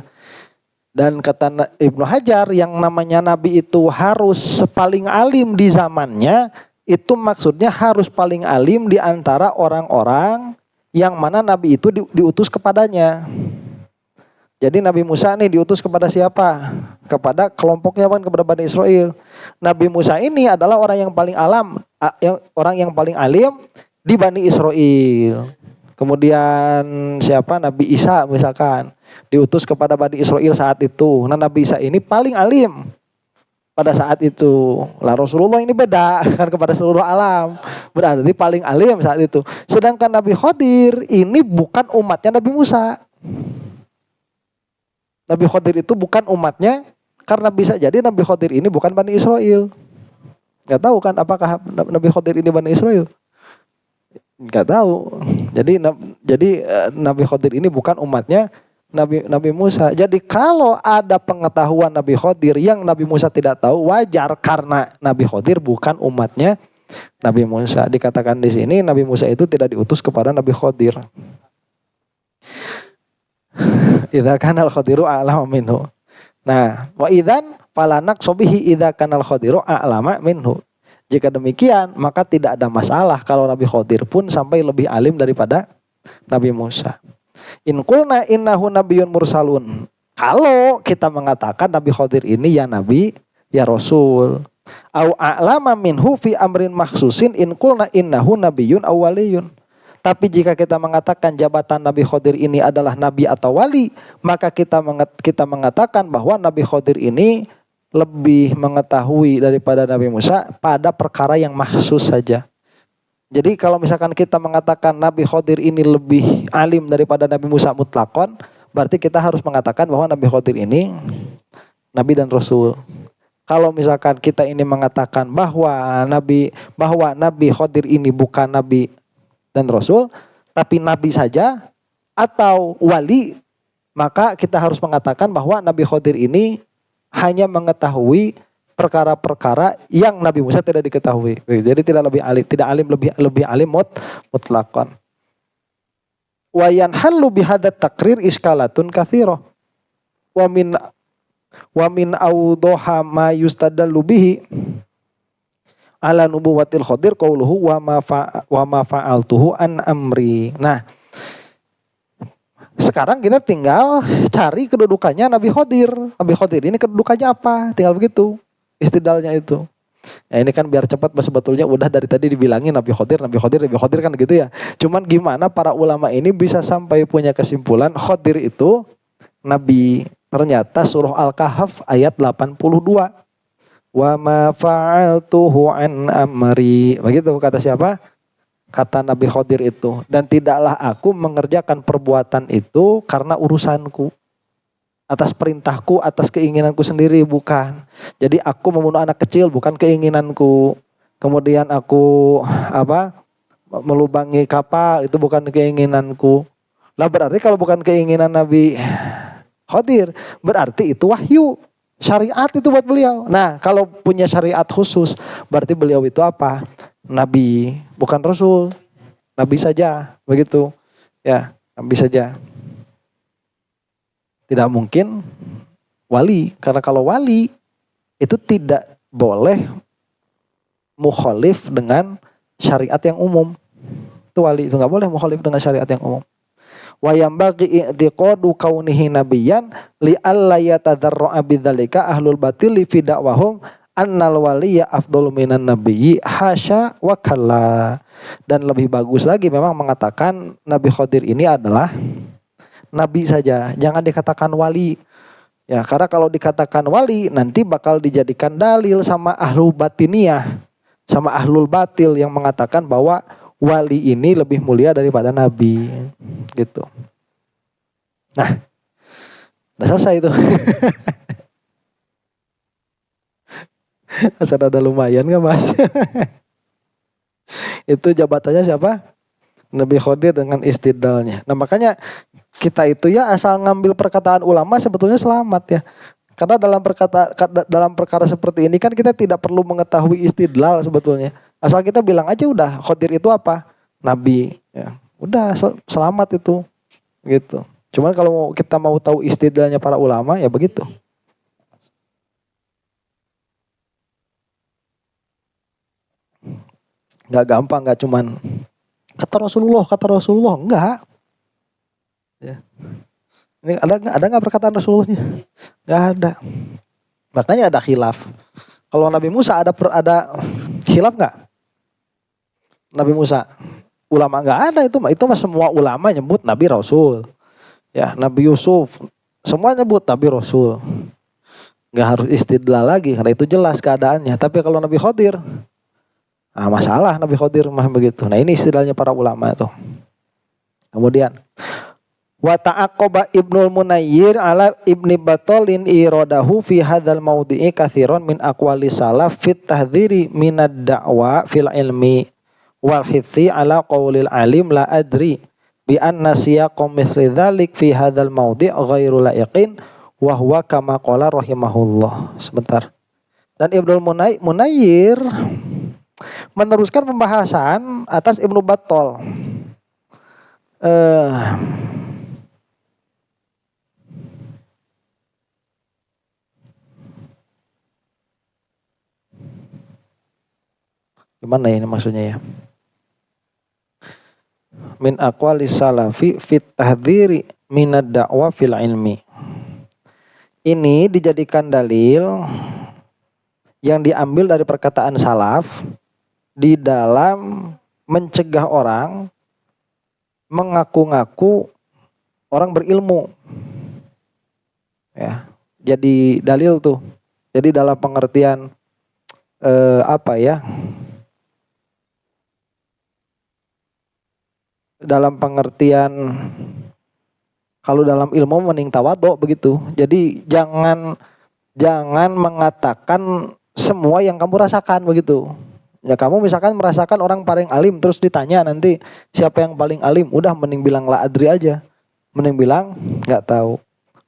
Dan kata Ibnu Hajar, yang namanya nabi itu harus paling alim di zamannya, itu maksudnya harus paling alim di antara orang-orang yang mana nabi itu diutus kepadanya. Jadi Nabi Musa nih diutus kepada siapa? Kepada kelompoknya kan, kepada Bani Israel. Nabi Musa ini adalah orang yang paling alim di Bani Israel. Kemudian siapa? Nabi Isa misalkan diutus kepada Bani Israel saat itu. Nah, Nabi Isa ini paling alim pada saat itu. Lah Rasulullah ini beda kan, kepada seluruh alam. Berarti paling alim saat itu. Sedangkan Nabi Khidir ini bukan umatnya Nabi Musa. Nabi Khidir itu bukan umatnya, karena bisa jadi Nabi Khidir ini bukan Bani Israel. Gak tahu kan apakah Nabi Khidir ini Bani Israel? Gak tahu. Jadi Nabi Khidir ini bukan umatnya Nabi Musa. Jadi kalau ada pengetahuan Nabi Khidir yang Nabi Musa tidak tahu, wajar karena Nabi Khidir bukan umatnya Nabi Musa. Dikatakan di sini Nabi Musa itu tidak diutus kepada Nabi Khidir. Idza kanal khadiru a'lama minhu. Nah, wa idzan falanak sobihi idza kanal khadiru a'lama minhu. Jika demikian, maka tidak ada masalah kalau Nabi Khidir pun sampai lebih alim daripada Nabi Musa. In qulna innahu nabiyyun mursalun. Kalau kita mengatakan Nabi Khidir ini ya nabi, ya rasul. Au a'lama minhu fi amrin makhsusin in qulna innahu nabiyyun aw waliyun. Tapi jika kita mengatakan jabatan Nabi Khidir ini adalah nabi atau wali, maka kita mengatakan bahwa Nabi Khidir ini lebih mengetahui daripada Nabi Musa pada perkara yang mahsus saja. Jadi kalau misalkan kita mengatakan Nabi Khidir ini lebih alim daripada Nabi Musa mutlakon, berarti kita harus mengatakan bahwa Nabi Khidir ini nabi dan rasul. Kalau misalkan kita ini mengatakan bahwa Nabi Khidir ini bukan nabi dan rasul, tapi nabi saja atau wali, maka kita harus mengatakan bahwa Nabi Khidir ini hanya mengetahui perkara-perkara yang Nabi Musa tidak diketahui. Jadi tidak alim lebih alim mutlaqan. Wa yanhallu bihadat takrir iskalatun katsirah. Wa min awdaha ma yustadallu bihi ala nubuwatil Khidir qauluhu wa ma fa'altuhu an amri. Nah, Sekarang kita tinggal cari kedudukannya Nabi Khodir. Nabi Khodir ini kedudukannya apa? Tinggal begitu istidlalnya itu. Ya ini kan biar cepat, sebetulnya udah dari tadi dibilangin Nabi Khodir kan gitu ya. Cuman gimana para ulama ini bisa sampai punya kesimpulan Khodir itu Nabi. Ternyata surah Al-Kahf ayat 82. Wa ma fa'altuhu an amri. Begitu kata siapa? Kata Nabi Khodir itu. Dan tidaklah aku mengerjakan perbuatan itu karena urusanku. Atas perintahku, atas keinginanku sendiri, bukan. Jadi aku membunuh anak kecil bukan keinginanku. Kemudian aku melubangi kapal itu bukan keinginanku. Lah berarti kalau bukan keinginan Nabi Khodir, berarti itu wahyu. Syariat itu buat beliau. Nah, kalau punya syariat khusus, berarti beliau itu apa? Nabi, bukan Rasul. Nabi saja, begitu. Ya, Nabi saja. Tidak mungkin wali, karena kalau wali itu tidak boleh mukhalif dengan syariat yang umum. Itu wali itu nggak boleh mukhalif dengan syariat yang umum. Wa yambaghi i'tiqadu kaunihi nabiyyan li alla yatadarra bidzalika ahlul batil fi da'wahum annal waliyya afdalu minan nabiyyi hasya wa kalla. Dan lebih bagus lagi memang mengatakan Nabi Khodir ini adalah nabi saja, jangan dikatakan wali. Ya, karena kalau dikatakan wali nanti bakal dijadikan dalil sama ahlul batiniyah, sama ahlul batil yang mengatakan bahwa wali ini lebih mulia daripada nabi, gitu. Nah, udah selesai itu. Asal ada lumayan gak mas? Itu jabatannya siapa? Nabi Khodir dengan istidlalnya. Nah makanya kita itu ya asal ngambil perkataan ulama sebetulnya selamat ya. Karena dalam perkara seperti ini kan kita tidak perlu mengetahui istidlal sebetulnya. Asal kita bilang aja udah Khodir itu apa? Nabi. Ya. Udah selamat itu. Gitu. Cuman kalau kita mau tahu istidlalnya para ulama ya begitu. Gak gampang, gak cuman kata Rasulullah, enggak. Ya. Ini ada nggak perkataan Rasulullahnya? Nggak ada. Makanya ada khilaf. Kalau Nabi Musa ada khilaf nggak? Nabi Musa, ulama nggak ada itu mah semua ulama nyebut Nabi Rasul. Ya Nabi Yusuf, semua nyebut Nabi Rasul. Nggak harus istidlal lagi karena itu jelas keadaannya. Tapi kalau Nabi Khodir, masalah Nabi Khodir mah begitu. Nah ini istidlalnya para ulama itu. Kemudian wa ta'aqqaba Ibnul Munayyir ala Ibni Battalin iradahu fi hadzal mawdi'i katsiran min aqwali salaf fit tahdhiri minad da'wa fil ilmi wal hithi ala qaulil alim la adri bi anna siyaqam mithli dzalik fi hadzal mawdi' ghairu laiqin wa huwa kama qala rahimahullah. Sebentar. Dan Ibnul Munayyir meneruskan pembahasan atas Ibnu Battal. Gimana ya ini maksudnya ya? Min aqwali salafi fit tahdhiri minad da'wa fil ilmi. Ini dijadikan dalil yang diambil dari perkataan salaf di dalam mencegah orang mengaku-ngaku orang berilmu. Ya, jadi dalil tuh. Jadi dalam pengertian dalam pengertian kalau dalam ilmu mending tawadhu begitu. Jadi jangan mengatakan semua yang kamu rasakan begitu. Ya kamu misalkan merasakan orang paling alim terus ditanya nanti siapa yang paling alim, udah mending bilang la adri aja. Mending bilang enggak tahu.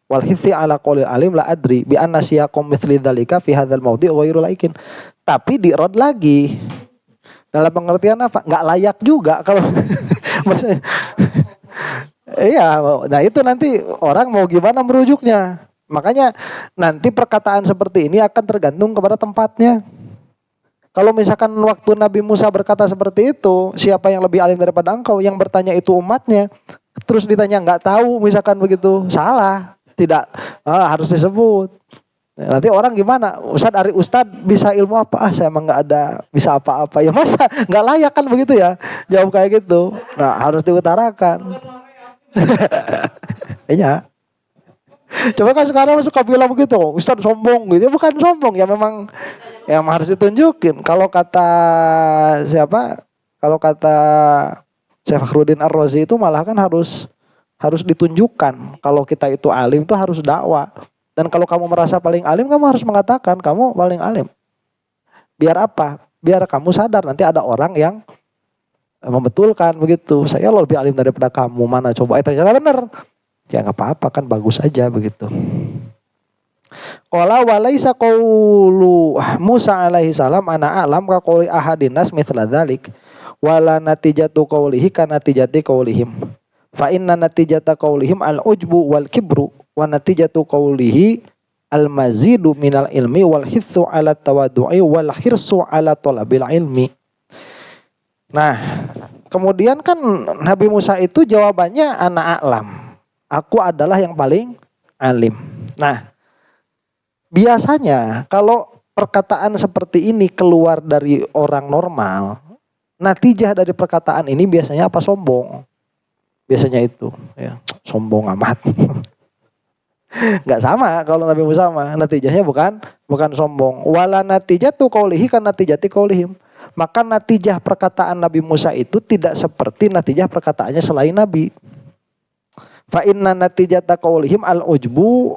Wal hithi ala qaulil alim la adri bi anna siyaqum mithli dzalika fi hadzal mawdi' ghairu laikin. Tapi dirod lagi. Dalam pengertian apa? Enggak layak juga kalau maksudnya. Iya, nah itu nanti orang mau gimana merujuknya. Makanya nanti perkataan seperti ini akan tergantung kepada tempatnya. Kalau misalkan waktu Nabi Musa berkata seperti itu, siapa yang lebih alim daripada engkau? Yang bertanya itu umatnya. terus ditanya nggak tahu misalkan begitu, salah. Tidak, harus disebut. Nanti orang gimana? Ustad bisa ilmu apa? Saya emang nggak ada bisa apa-apa. Ya masa nggak layak kan begitu ya? Jawab kayak gitu. Nah harus diutarakan. Iya. Coba kan sekarang suka bilang begitu, Ustad sombong gitu. Ya bukan sombong, ya memang harus ditunjukin. Kalau kata siapa? Kalau kata Syekh Fakhruddin Ar-Razi itu malah kan harus ditunjukkan. Kalau kita itu alim itu harus dakwah. Dan kalau kamu merasa paling alim, kamu harus mengatakan kamu paling alim. Biar apa? Biar kamu sadar nanti ada orang yang membetulkan begitu. Saya lebih alim daripada kamu, mana coba? Ternyata benar. Ya nggak apa-apa kan, bagus aja begitu. Qala walaisa qaulu Musa alaihi salam ana a'lam ka qauli ahadinas mithla dzalik wala natijatu qaulihi ka natijati qaulihim. Fa inna natijata qaulihim al-ujbu wal kibru wa natijatu qaulihi al-mazidu minal ilmi wal hithu ala tawaddu'i wal hirsu ala talabil ilmi. Nah, kemudian kan Nabi Musa itu jawabannya ana a'lam. Aku adalah yang paling alim. Nah, biasanya kalau perkataan seperti ini keluar dari orang normal, natijah dari perkataan ini biasanya apa? Sombong. Biasanya itu, ya, sombong amat. Nggak sama kalau Nabi Musa mah, natijahnya bukan sombong. Wala natijatu qaulihi kan natijati qaulihim. Maka natijah perkataan Nabi Musa itu tidak seperti natijah perkataannya selain Nabi. Fa inna natijata qaulihim al-ujbu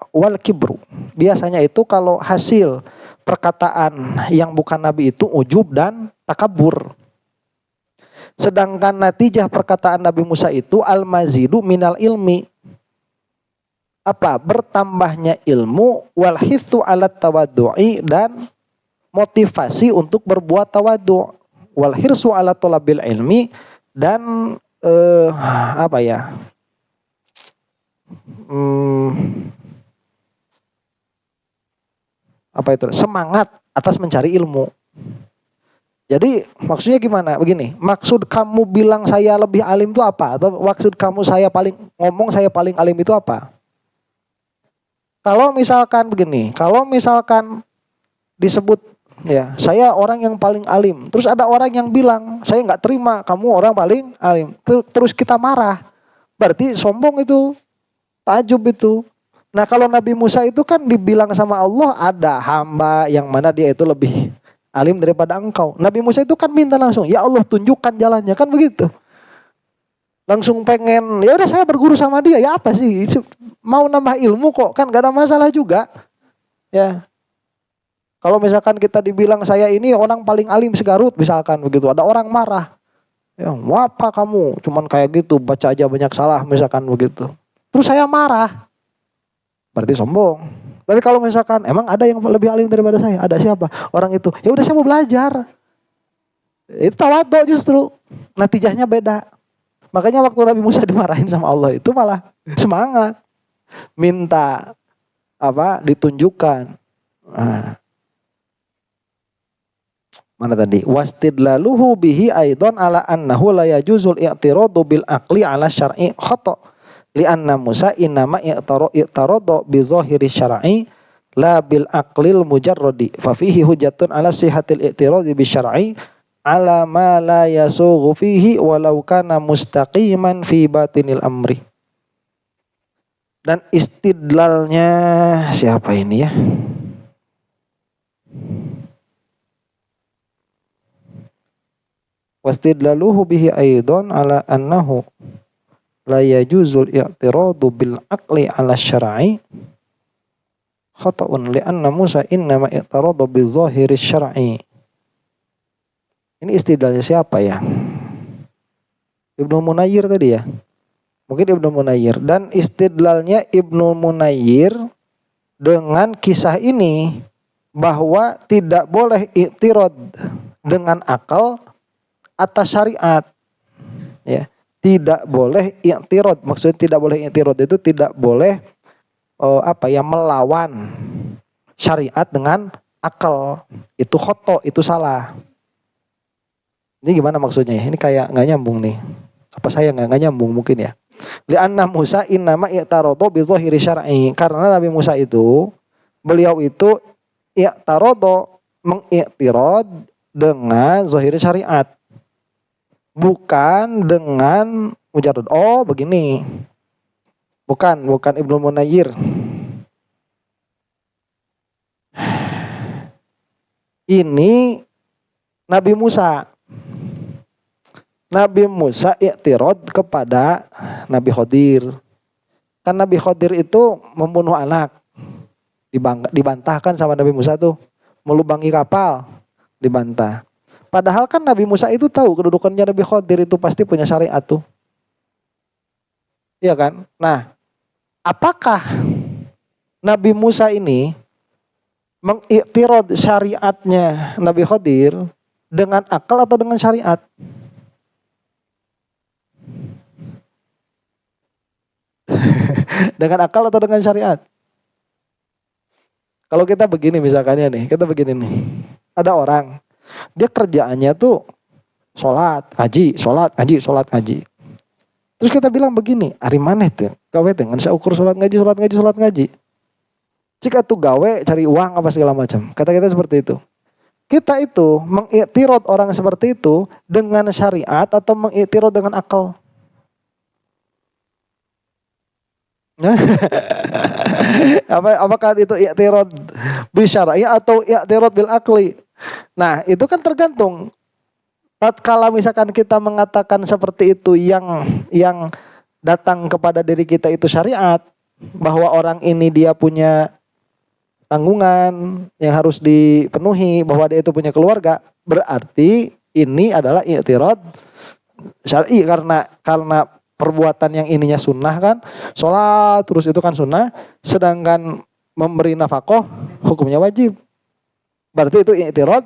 wal kibru. Biasanya itu kalau hasil perkataan yang bukan Nabi itu ujub dan takabur. Sedangkan natijah perkataan Nabi Musa itu al-mazidu minal ilmi. Apa? Bertambahnya ilmu, wal hithu ala tawaddu'i, dan motivasi untuk berbuat tawaddu', wal hirsu ala talabil ilmi, dan apa ya? Apa itu? Semangat atas mencari ilmu. Jadi maksudnya gimana? Begini, maksud kamu bilang saya lebih alim itu apa? Atau maksud kamu saya paling alim itu apa? Kalau misalkan begini, kalau misalkan disebut ya saya orang yang paling alim, terus ada orang yang bilang saya nggak terima kamu orang paling alim, terus kita marah, berarti sombong itu, takjub itu. Nah kalau Nabi Musa itu kan dibilang sama Allah ada hamba yang mana dia itu lebih alim daripada engkau. Nabi Musa itu kan minta langsung, ya Allah tunjukkan jalannya, kan begitu. Langsung pengen, ya udah saya berguru sama dia, ya apa sih? Mau nambah ilmu kok, kan gak ada masalah juga. Ya. Kalau misalkan kita dibilang saya ini orang paling alim segarut misalkan begitu, ada orang marah. Ya, apa kamu? Cuman kayak gitu, baca aja banyak salah misalkan begitu. Terus saya marah. Berarti sombong. Tapi kalau misalkan emang ada yang lebih alim daripada saya, ada siapa? Orang itu. Ya udah saya mau belajar. Itu tawadhu justru. Natijahnya beda. Makanya waktu Nabi Musa dimarahin sama Allah itu malah semangat. Minta apa? Ditunjukkan. Nah. Mana tadi? Wastidlaluhu bihi aidan ala annahu la yajuzul i'tiradu bil aqli ala syar'i khata'. Lianna Musa innama i'tarada bi zahiri syar'i la bil aqlil mujarradi. Fa fihi hujjatun ala sihhatil i'tiradi bi syar'i ala ma la yasughu fihi walau kana mustaqiman fi batinil amri. Dan istidlalnya siapa ini ya? Wastidlaluhu bihi aidan ala annahu la yajuzul i'tiradu bil aqli ala syar'i khata'un li'anna Musa innama i'tarada bi zahiri syar'i. Ini istidlalnya siapa ya? Ibnu Munayyir tadi ya? Mungkin Ibnu Munayyir. Dan istidlalnya Ibnu Munayyir dengan kisah ini bahwa tidak boleh i'tirad dengan akal atas syariat. Ya, tidak boleh i'tirad. Maksudnya tidak boleh i'tirad itu tidak boleh melawan syariat dengan akal. Itu khoto, itu salah. Ini gimana maksudnya? Ini kayak nggak nyambung nih. Apa saya nggak nyambung mungkin ya? Li'anna Musa innama i'taradu bi dhahiri syar'i. Karena Nabi Musa itu beliau itu i'taradu mengiktirad dengan zahir syariat, bukan dengan mujarrad. Oh begini, bukan Ibnu Munayyir. Ini Nabi Musa i'tirad kepada Nabi Khidir. Kan Nabi Khidir itu membunuh anak, dibantahkan sama Nabi Musa tuh, melubangi kapal, dibantah. Padahal kan Nabi Musa itu tahu kedudukannya Nabi Khidir itu pasti punya syariat tuh. Iya kan? Nah, apakah Nabi Musa ini mengiktirad syariatnya Nabi Khidir dengan akal atau dengan syariat? Dengan akal atau dengan syariat? Kalau kita begini misalkannya nih, ada orang, dia kerjaannya tuh sholat, ngaji. Terus kita bilang begini, ari maneh teh gawe teh ngan saukur sholat ngaji. Jika tuh gawe cari uang apa segala macam. Kata kita seperti itu. Kita itu mengiktirad orang seperti itu dengan syariat atau mengiktirad dengan akal? Apakah itu i'tirad bil syar'i atau i'tirad bil akli? Nah, itu kan tergantung. Tatkala misalkan kita mengatakan seperti itu yang datang kepada diri kita itu syariat, bahwa orang ini dia punya tanggungan yang harus dipenuhi, bahwa dia itu punya keluarga, berarti ini adalah i'tirad syar'i karena perbuatan yang ininya sunnah kan, sholat terus itu kan sunnah, sedangkan memberi nafkah hukumnya wajib. Berarti itu i'tirad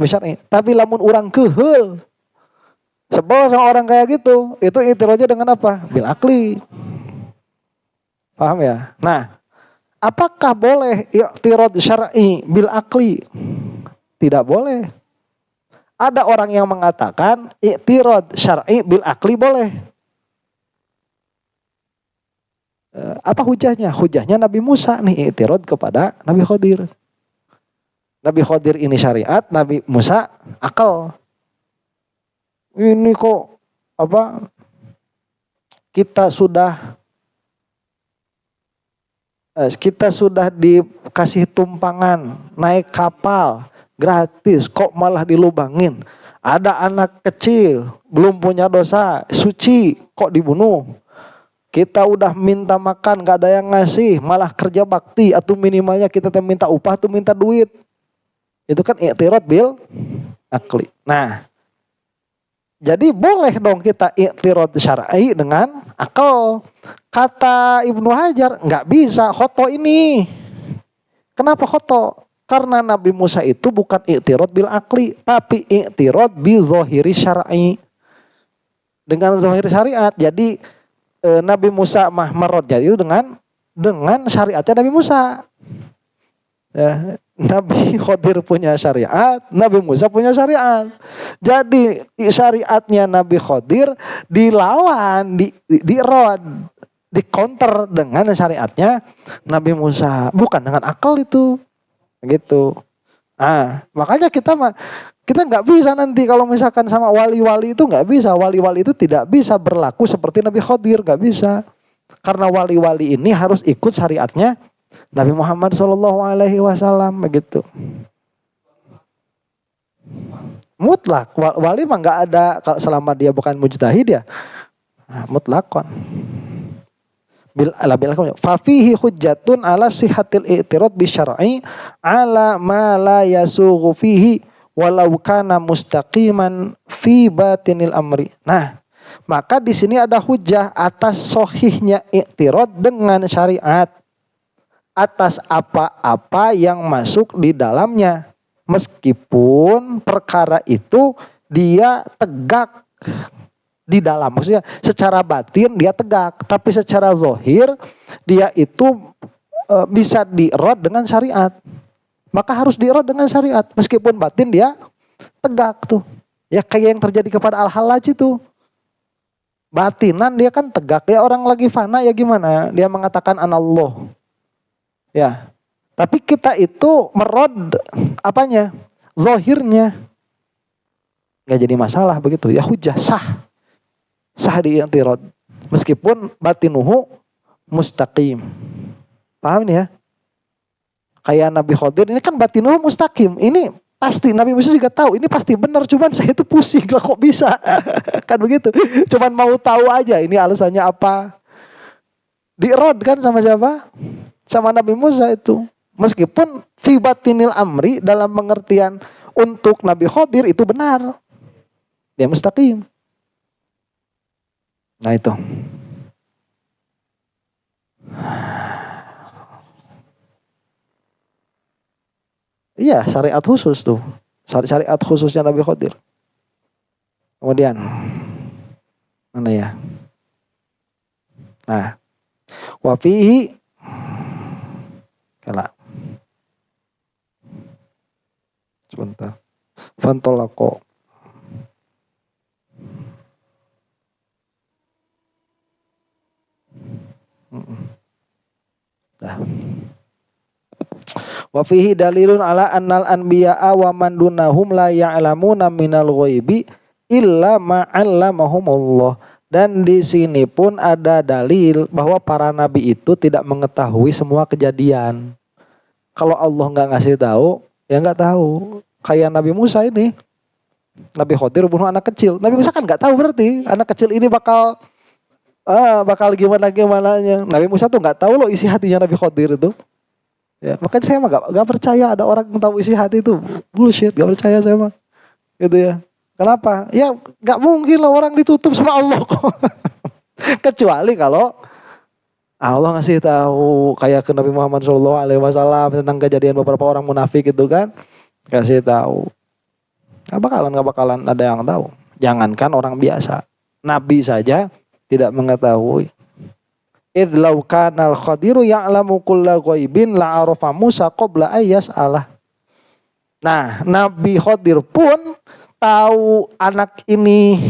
syar'i. Tapi lamun orang keheul sebel sama orang kayak gitu, itu i'tiradnya dengan apa? Bil akli. Paham ya? Nah, apakah boleh i'tirad syar'i bil akli? Tidak boleh. Ada orang yang mengatakan i'tirad syar'i bil akli boleh. Apa hujahnya? Hujahnya Nabi Musa nih i'tirad kepada Nabi Khidir. Nabi Khidir ini syariat, Nabi Musa akal. Ini kok apa? Kita sudah dikasih tumpangan naik kapal gratis, kok malah dilubangin. Ada anak kecil belum punya dosa, suci, kok dibunuh. Kita udah minta makan, gak ada yang ngasih, malah kerja bakti, atau minimalnya kita minta upah atau minta duit. Itu kan i'tirad bil akli. Nah, jadi boleh dong kita i'tirad syar'i dengan akal. Kata Ibnu Hajar, gak bisa khoto ini. Kenapa khoto? Karena Nabi Musa itu bukan i'tirad bil akli, tapi i'tirad bi zahiri syar'i. Dengan zahiri syariat. Jadi Nabi Musa marad itu dengan syariatnya Nabi Musa. Ya, Nabi Khidir punya syariat, Nabi Musa punya syariat. Jadi syariatnya Nabi Khidir dilawan, dirod, dikonter dengan syariatnya Nabi Musa, bukan dengan akal itu. Gitu. Ah, makanya kita nggak bisa nanti kalau misalkan sama wali-wali itu nggak bisa. Wali-wali itu tidak bisa berlaku seperti Nabi Khidir, nggak bisa. Karena wali-wali ini harus ikut syariatnya Nabi Muhammad SAW begitu. Mutlak, wali mah nggak ada selama dia bukan mujtahid ya. Mutlakon. Fafihi hujjatun ala sihatil i'tirad bi syar'i ala ma la yasughu fihi walau kana mustaqiman fi batinil amri. Nah, maka di sini ada hujjah atas sahihnya i'tirad dengan syariat atas apa-apa yang masuk di dalamnya, meskipun perkara itu dia tegak di dalam, maksudnya secara batin dia tegak, tapi secara zahir dia itu bisa dirod dengan syariat. Maka harus dirod dengan syariat, meskipun batin dia tegak tuh. Ya kayak yang terjadi kepada Al-Hallaj itu. Batinan dia kan tegak. Ya orang lagi fana ya gimana? Dia mengatakan anallah. Ya. Tapi kita itu merod apanya? Zohirnya. Nggak jadi masalah begitu. Ya hujah sah. Sah di intirod. Meskipun batinuhu mustaqim. Paham nih ya? Kayak Nabi Khidir ini kan batinuhu mustaqim. Ini pasti Nabi Musa juga tahu ini pasti benar, cuman saya itu pusing lah kok bisa. Kan begitu. Cuman mau tahu aja ini alasannya apa. Diirad kan sama siapa? Sama Nabi Musa itu. Meskipun fi batinil amri dalam pengertian untuk Nabi Khidir itu benar. Dia mustaqim. Nah itu. Iya, syariat khusus tuh. Syariat khususnya Nabi Khidir. Kemudian mana ya? Nah, wa fihi kala. Sebentar. Fantolako. Nah. Wa fihi dalilun ala annal anbiya'a wa man dunahum la ya'lamuna minal ghaibi illa ma 'allamahumullah. Dan di sini pun ada dalil bahwa para nabi itu tidak mengetahui semua kejadian. Kalau Allah nggak ngasih tahu, ya nggak tahu. Kayak Nabi Musa ini, Nabi Khidir bunuh anak kecil. Nabi Musa kan nggak tahu berarti anak kecil ini bakal gimananya. Nabi Musa tuh nggak tahu loh isi hatinya Nabi Khidir itu. Ya, makanya saya mah gak percaya ada orang yang tahu isi hati itu. Bullshit, gak percaya saya mah. Gitu ya. Kenapa? Ya gak mungkin lah orang ditutup sama Allah kok. Kecuali kalau Allah ngasih tahu kayak ke Nabi Muhammad SAW tentang kejadian beberapa orang munafik itu kan. Kasih tahu. Gak bakalan ada yang tahu. Jangankan orang biasa. Nabi saja tidak mengetahui. Idh law kana al-Khadiru ya'lamu kulla ghaibin la'arafa Musa qabla ayyas'alah. Nah, Nabi Khidir pun tahu anak ini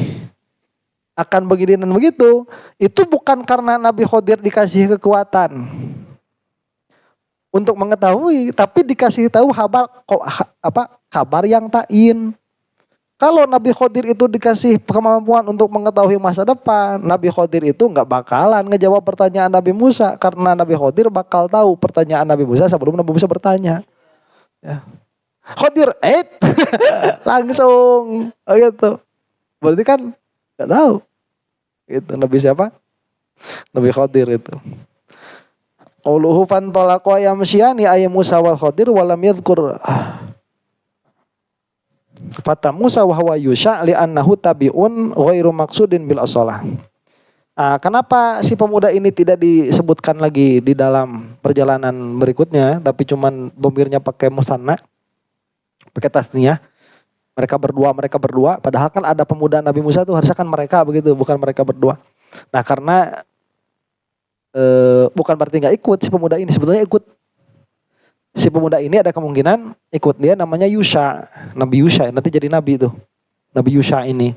akan begini dan begitu. Itu bukan karena Nabi Khidir dikasih kekuatan untuk mengetahui, tapi dikasih tahu kabar yang ta'in. Kalau Nabi Khidir itu dikasih kemampuan untuk mengetahui masa depan, Nabi Khidir itu nggak bakalan ngejawab pertanyaan Nabi Musa karena Nabi Khidir bakal tahu pertanyaan Nabi Musa sebelum Nabi Musa bertanya. Ya. Khidir, langsung gitu. Berarti kan nggak tahu. Itu Nabi siapa? Nabi Khidir itu. Qauluhu fantalaqa yamsyani ay Musa wal Khidir walam yadhkur Fata Musa wa huwa yusha li'annahu tabi'un ghairu maksudin bil asalah. Kenapa si pemuda ini tidak disebutkan lagi di dalam perjalanan berikutnya, tapi cuman domirnya pakai musanna, pakai tasniyah. Mereka berdua, padahal kan ada pemuda Nabi Musa itu harusnya kan mereka begitu, bukan mereka berdua. Nah karena bukan berarti nggak ikut si pemuda ini, sebetulnya ikut. Si pemuda ini ada kemungkinan ikut, dia namanya Yusha, Nabi Yusha, nanti jadi nabi itu. Nabi Yusha ini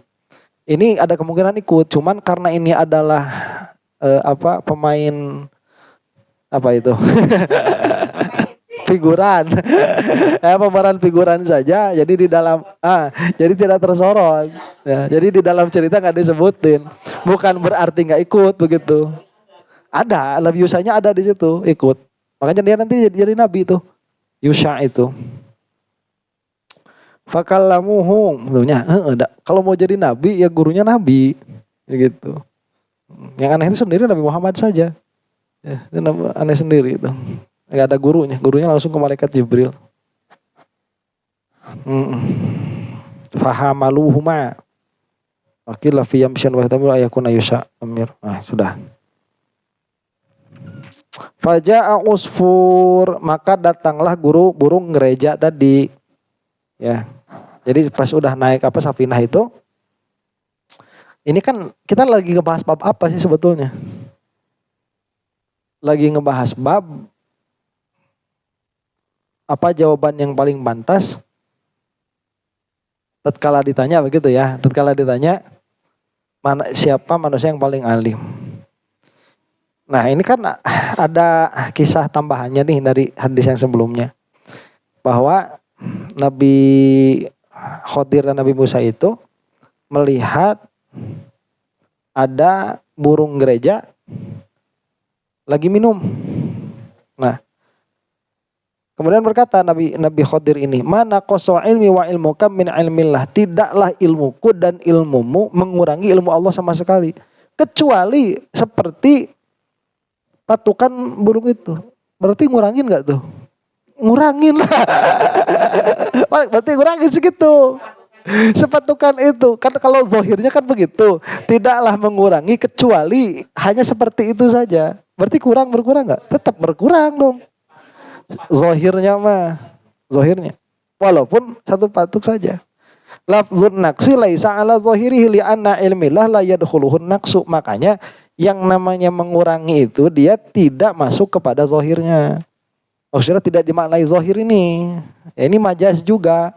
ada kemungkinan ikut, cuman karena ini adalah pemain apa itu? Figuran. Pemeran figuran saja, jadi di dalam jadi tidak tersorot. Ya, jadi di dalam cerita nggak disebutin. Bukan berarti nggak ikut begitu. Ada, Nabi Yushanya ada di situ, ikut. Makanya dia nanti jadi nabi itu. Yusha itu. Fakallamuhum. Kalau mau jadi nabi ya gurunya nabi. Gitu. Yang aneh itu sendiri Nabi Muhammad saja. Ya, itu aneh sendiri itu. Gak ada gurunya. Gurunya langsung ke malaikat Jibril. Fahamaluhuma. Wakil lafiyam syan wahtamil ayakuna Yusha amir. Sudah. Faja'a usfur, maka datanglah burung gereja tadi. Ya. Jadi pas udah naik safinah itu. Ini kan kita lagi ngebahas bab apa sih sebetulnya? Lagi ngebahas bab apa jawaban yang paling pantas tatkala ditanya begitu ya. Tatkala ditanya siapa manusia yang paling alim. Nah ini kan ada kisah tambahannya nih dari hadis yang sebelumnya. Bahwa Nabi Khidir dan Nabi Musa itu melihat ada burung gereja lagi minum. Nah, kemudian berkata Nabi Khidir ini, "Mana qasu ilmi wa ilmuka min ilmillah." Tidaklah ilmuku dan ilmumu mengurangi ilmu Allah sama sekali, kecuali seperti patukan burung itu. Berarti ngurangin enggak tuh? Ngurangin lah. Berarti ngurangin segitu. Sepatukan itu kan, kalau zahirnya kan begitu, tidaklah mengurangi kecuali hanya seperti itu saja. Berarti berkurang nggak? Tetap berkurang dong. Zahirnya walaupun satu patuk saja. Lafzun naqsi laisa ala zahirihi li anna ilmillah la yadkhuluhun naqsu. Makanya yang namanya mengurangi itu dia tidak masuk kepada zahirnya. Maksudnya tidak dimaknai zahir ini. Ya, ini majaz juga.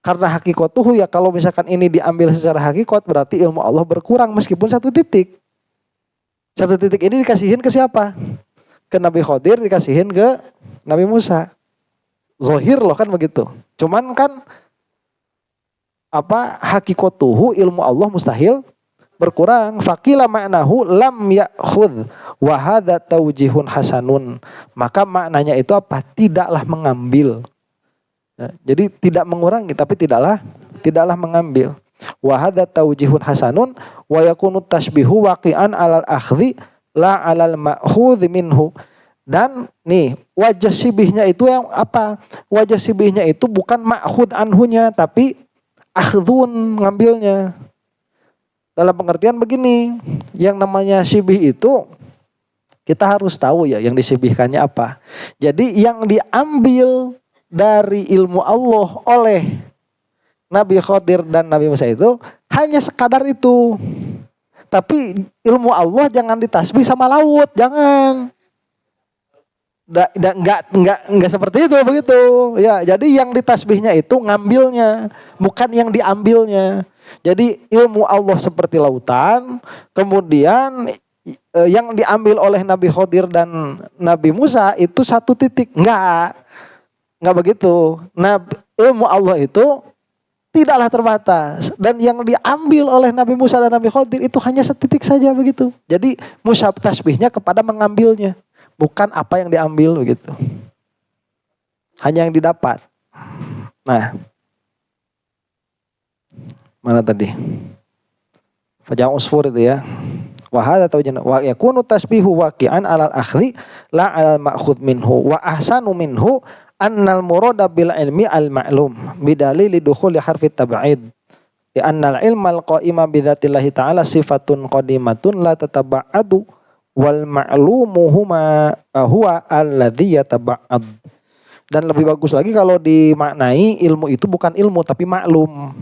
Karena hakikatuhu, ya kalau misalkan ini diambil secara hakikat berarti ilmu Allah berkurang meskipun satu titik. Satu titik ini dikasihin ke siapa? Ke Nabi Khidir, dikasihin ke Nabi Musa. Zahir loh kan begitu. Cuman kan hakikatuhu ilmu Allah mustahil berkurang. Faqila ma'nahu lam ya'khudh wa hadza tawjihun hasanun. Maka maknanya itu apa? Tidaklah mengambil. Nah, jadi tidak mengurangi tapi tidaklah mengambil. Wa hadza tawjihun hasanun wa yakunu tashbihu waqi'an 'alal akhdhi la 'alal ma'khudh minhu. Dan nih wajah sibihnya itu yang apa? Wajah sibihnya itu bukan ma'khudh anhunya tapi akhdhun, ngambilnya. Dalam pengertian begini, yang namanya sibih itu kita harus tahu ya yang disibihkannya apa. Jadi yang diambil dari ilmu Allah oleh Nabi Khidir dan Nabi Musa itu hanya sekadar itu. Tapi ilmu Allah jangan ditasbih sama laut, jangan. Enggak seperti itu begitu. Ya, jadi yang ditasbihnya itu ngambilnya, bukan yang diambilnya. Jadi ilmu Allah seperti lautan, kemudian yang diambil oleh Nabi Khidir dan Nabi Musa itu satu titik. Enggak begitu. Nah, ilmu Allah itu tidaklah terbatas. Dan yang diambil oleh Nabi Musa dan Nabi Khidir itu hanya setitik saja begitu. Jadi musyab tasbihnya kepada mengambilnya. Bukan apa yang diambil begitu. Hanya yang didapat. Nah. Mana tadi? Fajang usfur itu ya. Wahada tawjana wa yakunu tasbihu waqi'an 'alal akhli la 'alal ma'khudh minhu wa ahsanu minhu annal murada bil ilmi al ma'lum bidalili dukhuli harfi tab'id ya annal ilmal qa'ima bi dzatillahi ta'ala sifatun qadimatun la tataba'adu wal ma'lumu huwa alladzi yataba'ad. Dan lebih bagus lagi kalau dimaknai ilmu itu bukan ilmu tapi maklum.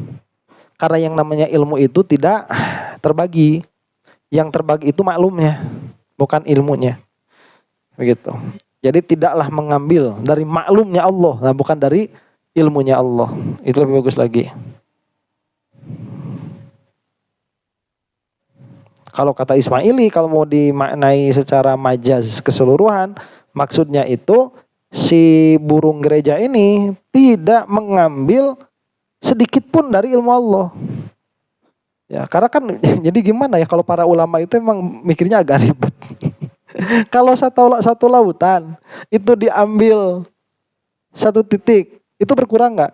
Karena yang namanya ilmu itu tidak terbagi. Yang terbagi itu maklumnya, bukan ilmunya. Begitu. Jadi tidaklah mengambil dari maklumnya Allah, nah bukan dari ilmunya Allah. Itu lebih bagus lagi. Kalau kata Ismaili, kalau mau dimaknai secara majaz keseluruhan, maksudnya itu si burung gereja ini tidak mengambil sedikit pun dari ilmu Allah. Ya, karena kan jadi gimana ya kalau para ulama itu emang mikirnya agak ribet. Kalau satu lautan itu diambil satu titik, itu berkurang nggak?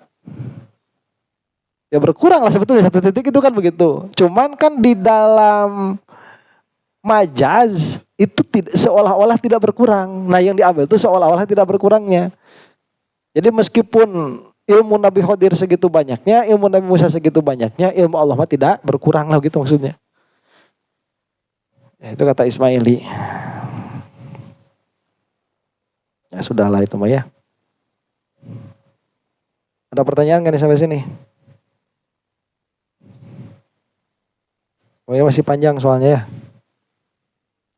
Ya berkurang lah sebetulnya satu titik itu kan begitu. Cuman kan di dalam majaz itu seolah-olah tidak berkurang. Nah yang diambil itu seolah-olah tidak berkurangnya. Jadi meskipun ilmu Nabi Khidir segitu banyaknya, ilmu Nabi Musa segitu banyaknya, ilmu Allah mah tidak berkurang lah gitu maksudnya. Ya, itu kata Ismaili. Ya sudahlah itu mah ya. Ada pertanyaan nggak nih sampai sini? Oh ya masih panjang soalnya ya.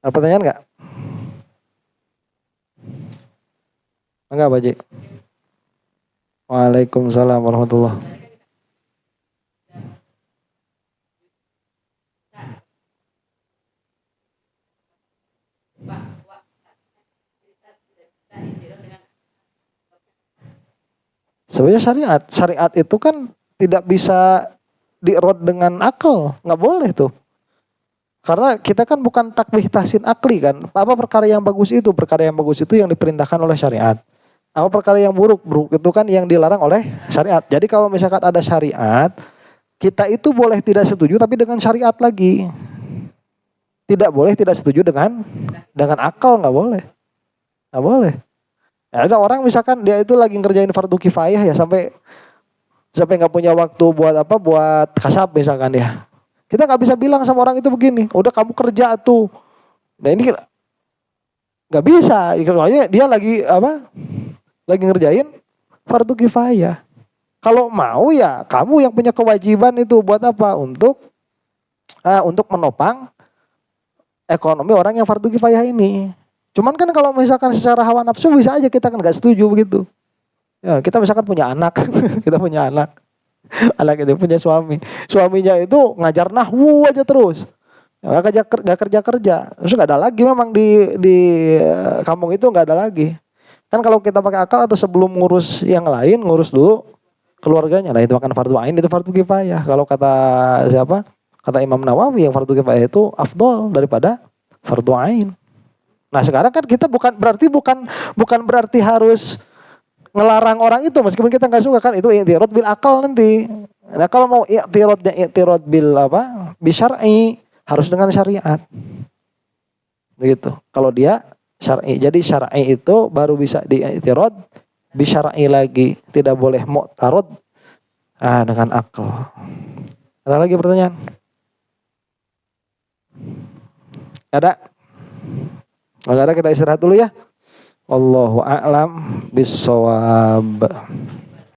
Ada pertanyaan nggak? Enggak, Pak Ji? Waalaikumsalam warahmatullahi wabarakatuh. Sebenarnya syariat itu kan tidak bisa di-erod dengan akal, nggak boleh tuh. Karena kita kan bukan takwih tahsin akli kan. Apa perkara yang bagus itu? Perkara yang bagus itu yang diperintahkan oleh syariat. Apa perkara yang buruk? Buruk itu kan yang dilarang oleh syariat. Jadi kalau misalkan ada syariat, kita itu boleh tidak setuju tapi dengan syariat lagi. Tidak boleh tidak setuju dengan akal, nggak boleh. Nggak boleh. Ya, ada orang misalkan dia itu lagi ngerjain fardu kifayah ya sampai nggak punya waktu buat apa, buat kasab misalkan ya. Kita nggak bisa bilang sama orang itu begini, udah kamu kerja tuh. Nah ini nggak bisa, soalnya dia lagi apa? Lagi ngerjain fardu kifayah. Kalau mau ya kamu yang punya kewajiban itu buat apa? Untuk menopang ekonomi orang yang fardu kifayah ini. Cuman kan kalau misalkan secara hawa nafsu bisa aja kita kan nggak setuju begitu. Ya, kita misalkan punya anak, kita punya anak itu punya suaminya itu ngajar nahwu aja terus, nggak kerja, terus nggak ada lagi memang di kampung itu nggak ada lagi. Kan kalau kita pakai akal atau sebelum ngurus yang lain, ngurus dulu keluarganya, nah itu makan fardu ain, itu fardu kifayah. Kalau kata siapa? Kata Imam Nawawi yang fardu kifayah itu afdol daripada fardu ain. Nah sekarang kan kita bukan berarti harus ngelarang orang itu meskipun kita nggak suka kan, itu i'tirad bil akal nanti. Nah kalau mau i'tirad bil apa? Bi syar'i, harus dengan syariat. Begitu. Kalau dia syar'i. Jadi syar'i itu baru bisa di-i'tirad bi syar'i lagi, tidak boleh mu'tarad dengan akal. Ada lagi pertanyaan? Ada? Kalau ada kita istirahat dulu ya. Wallahu a'lam bissawab.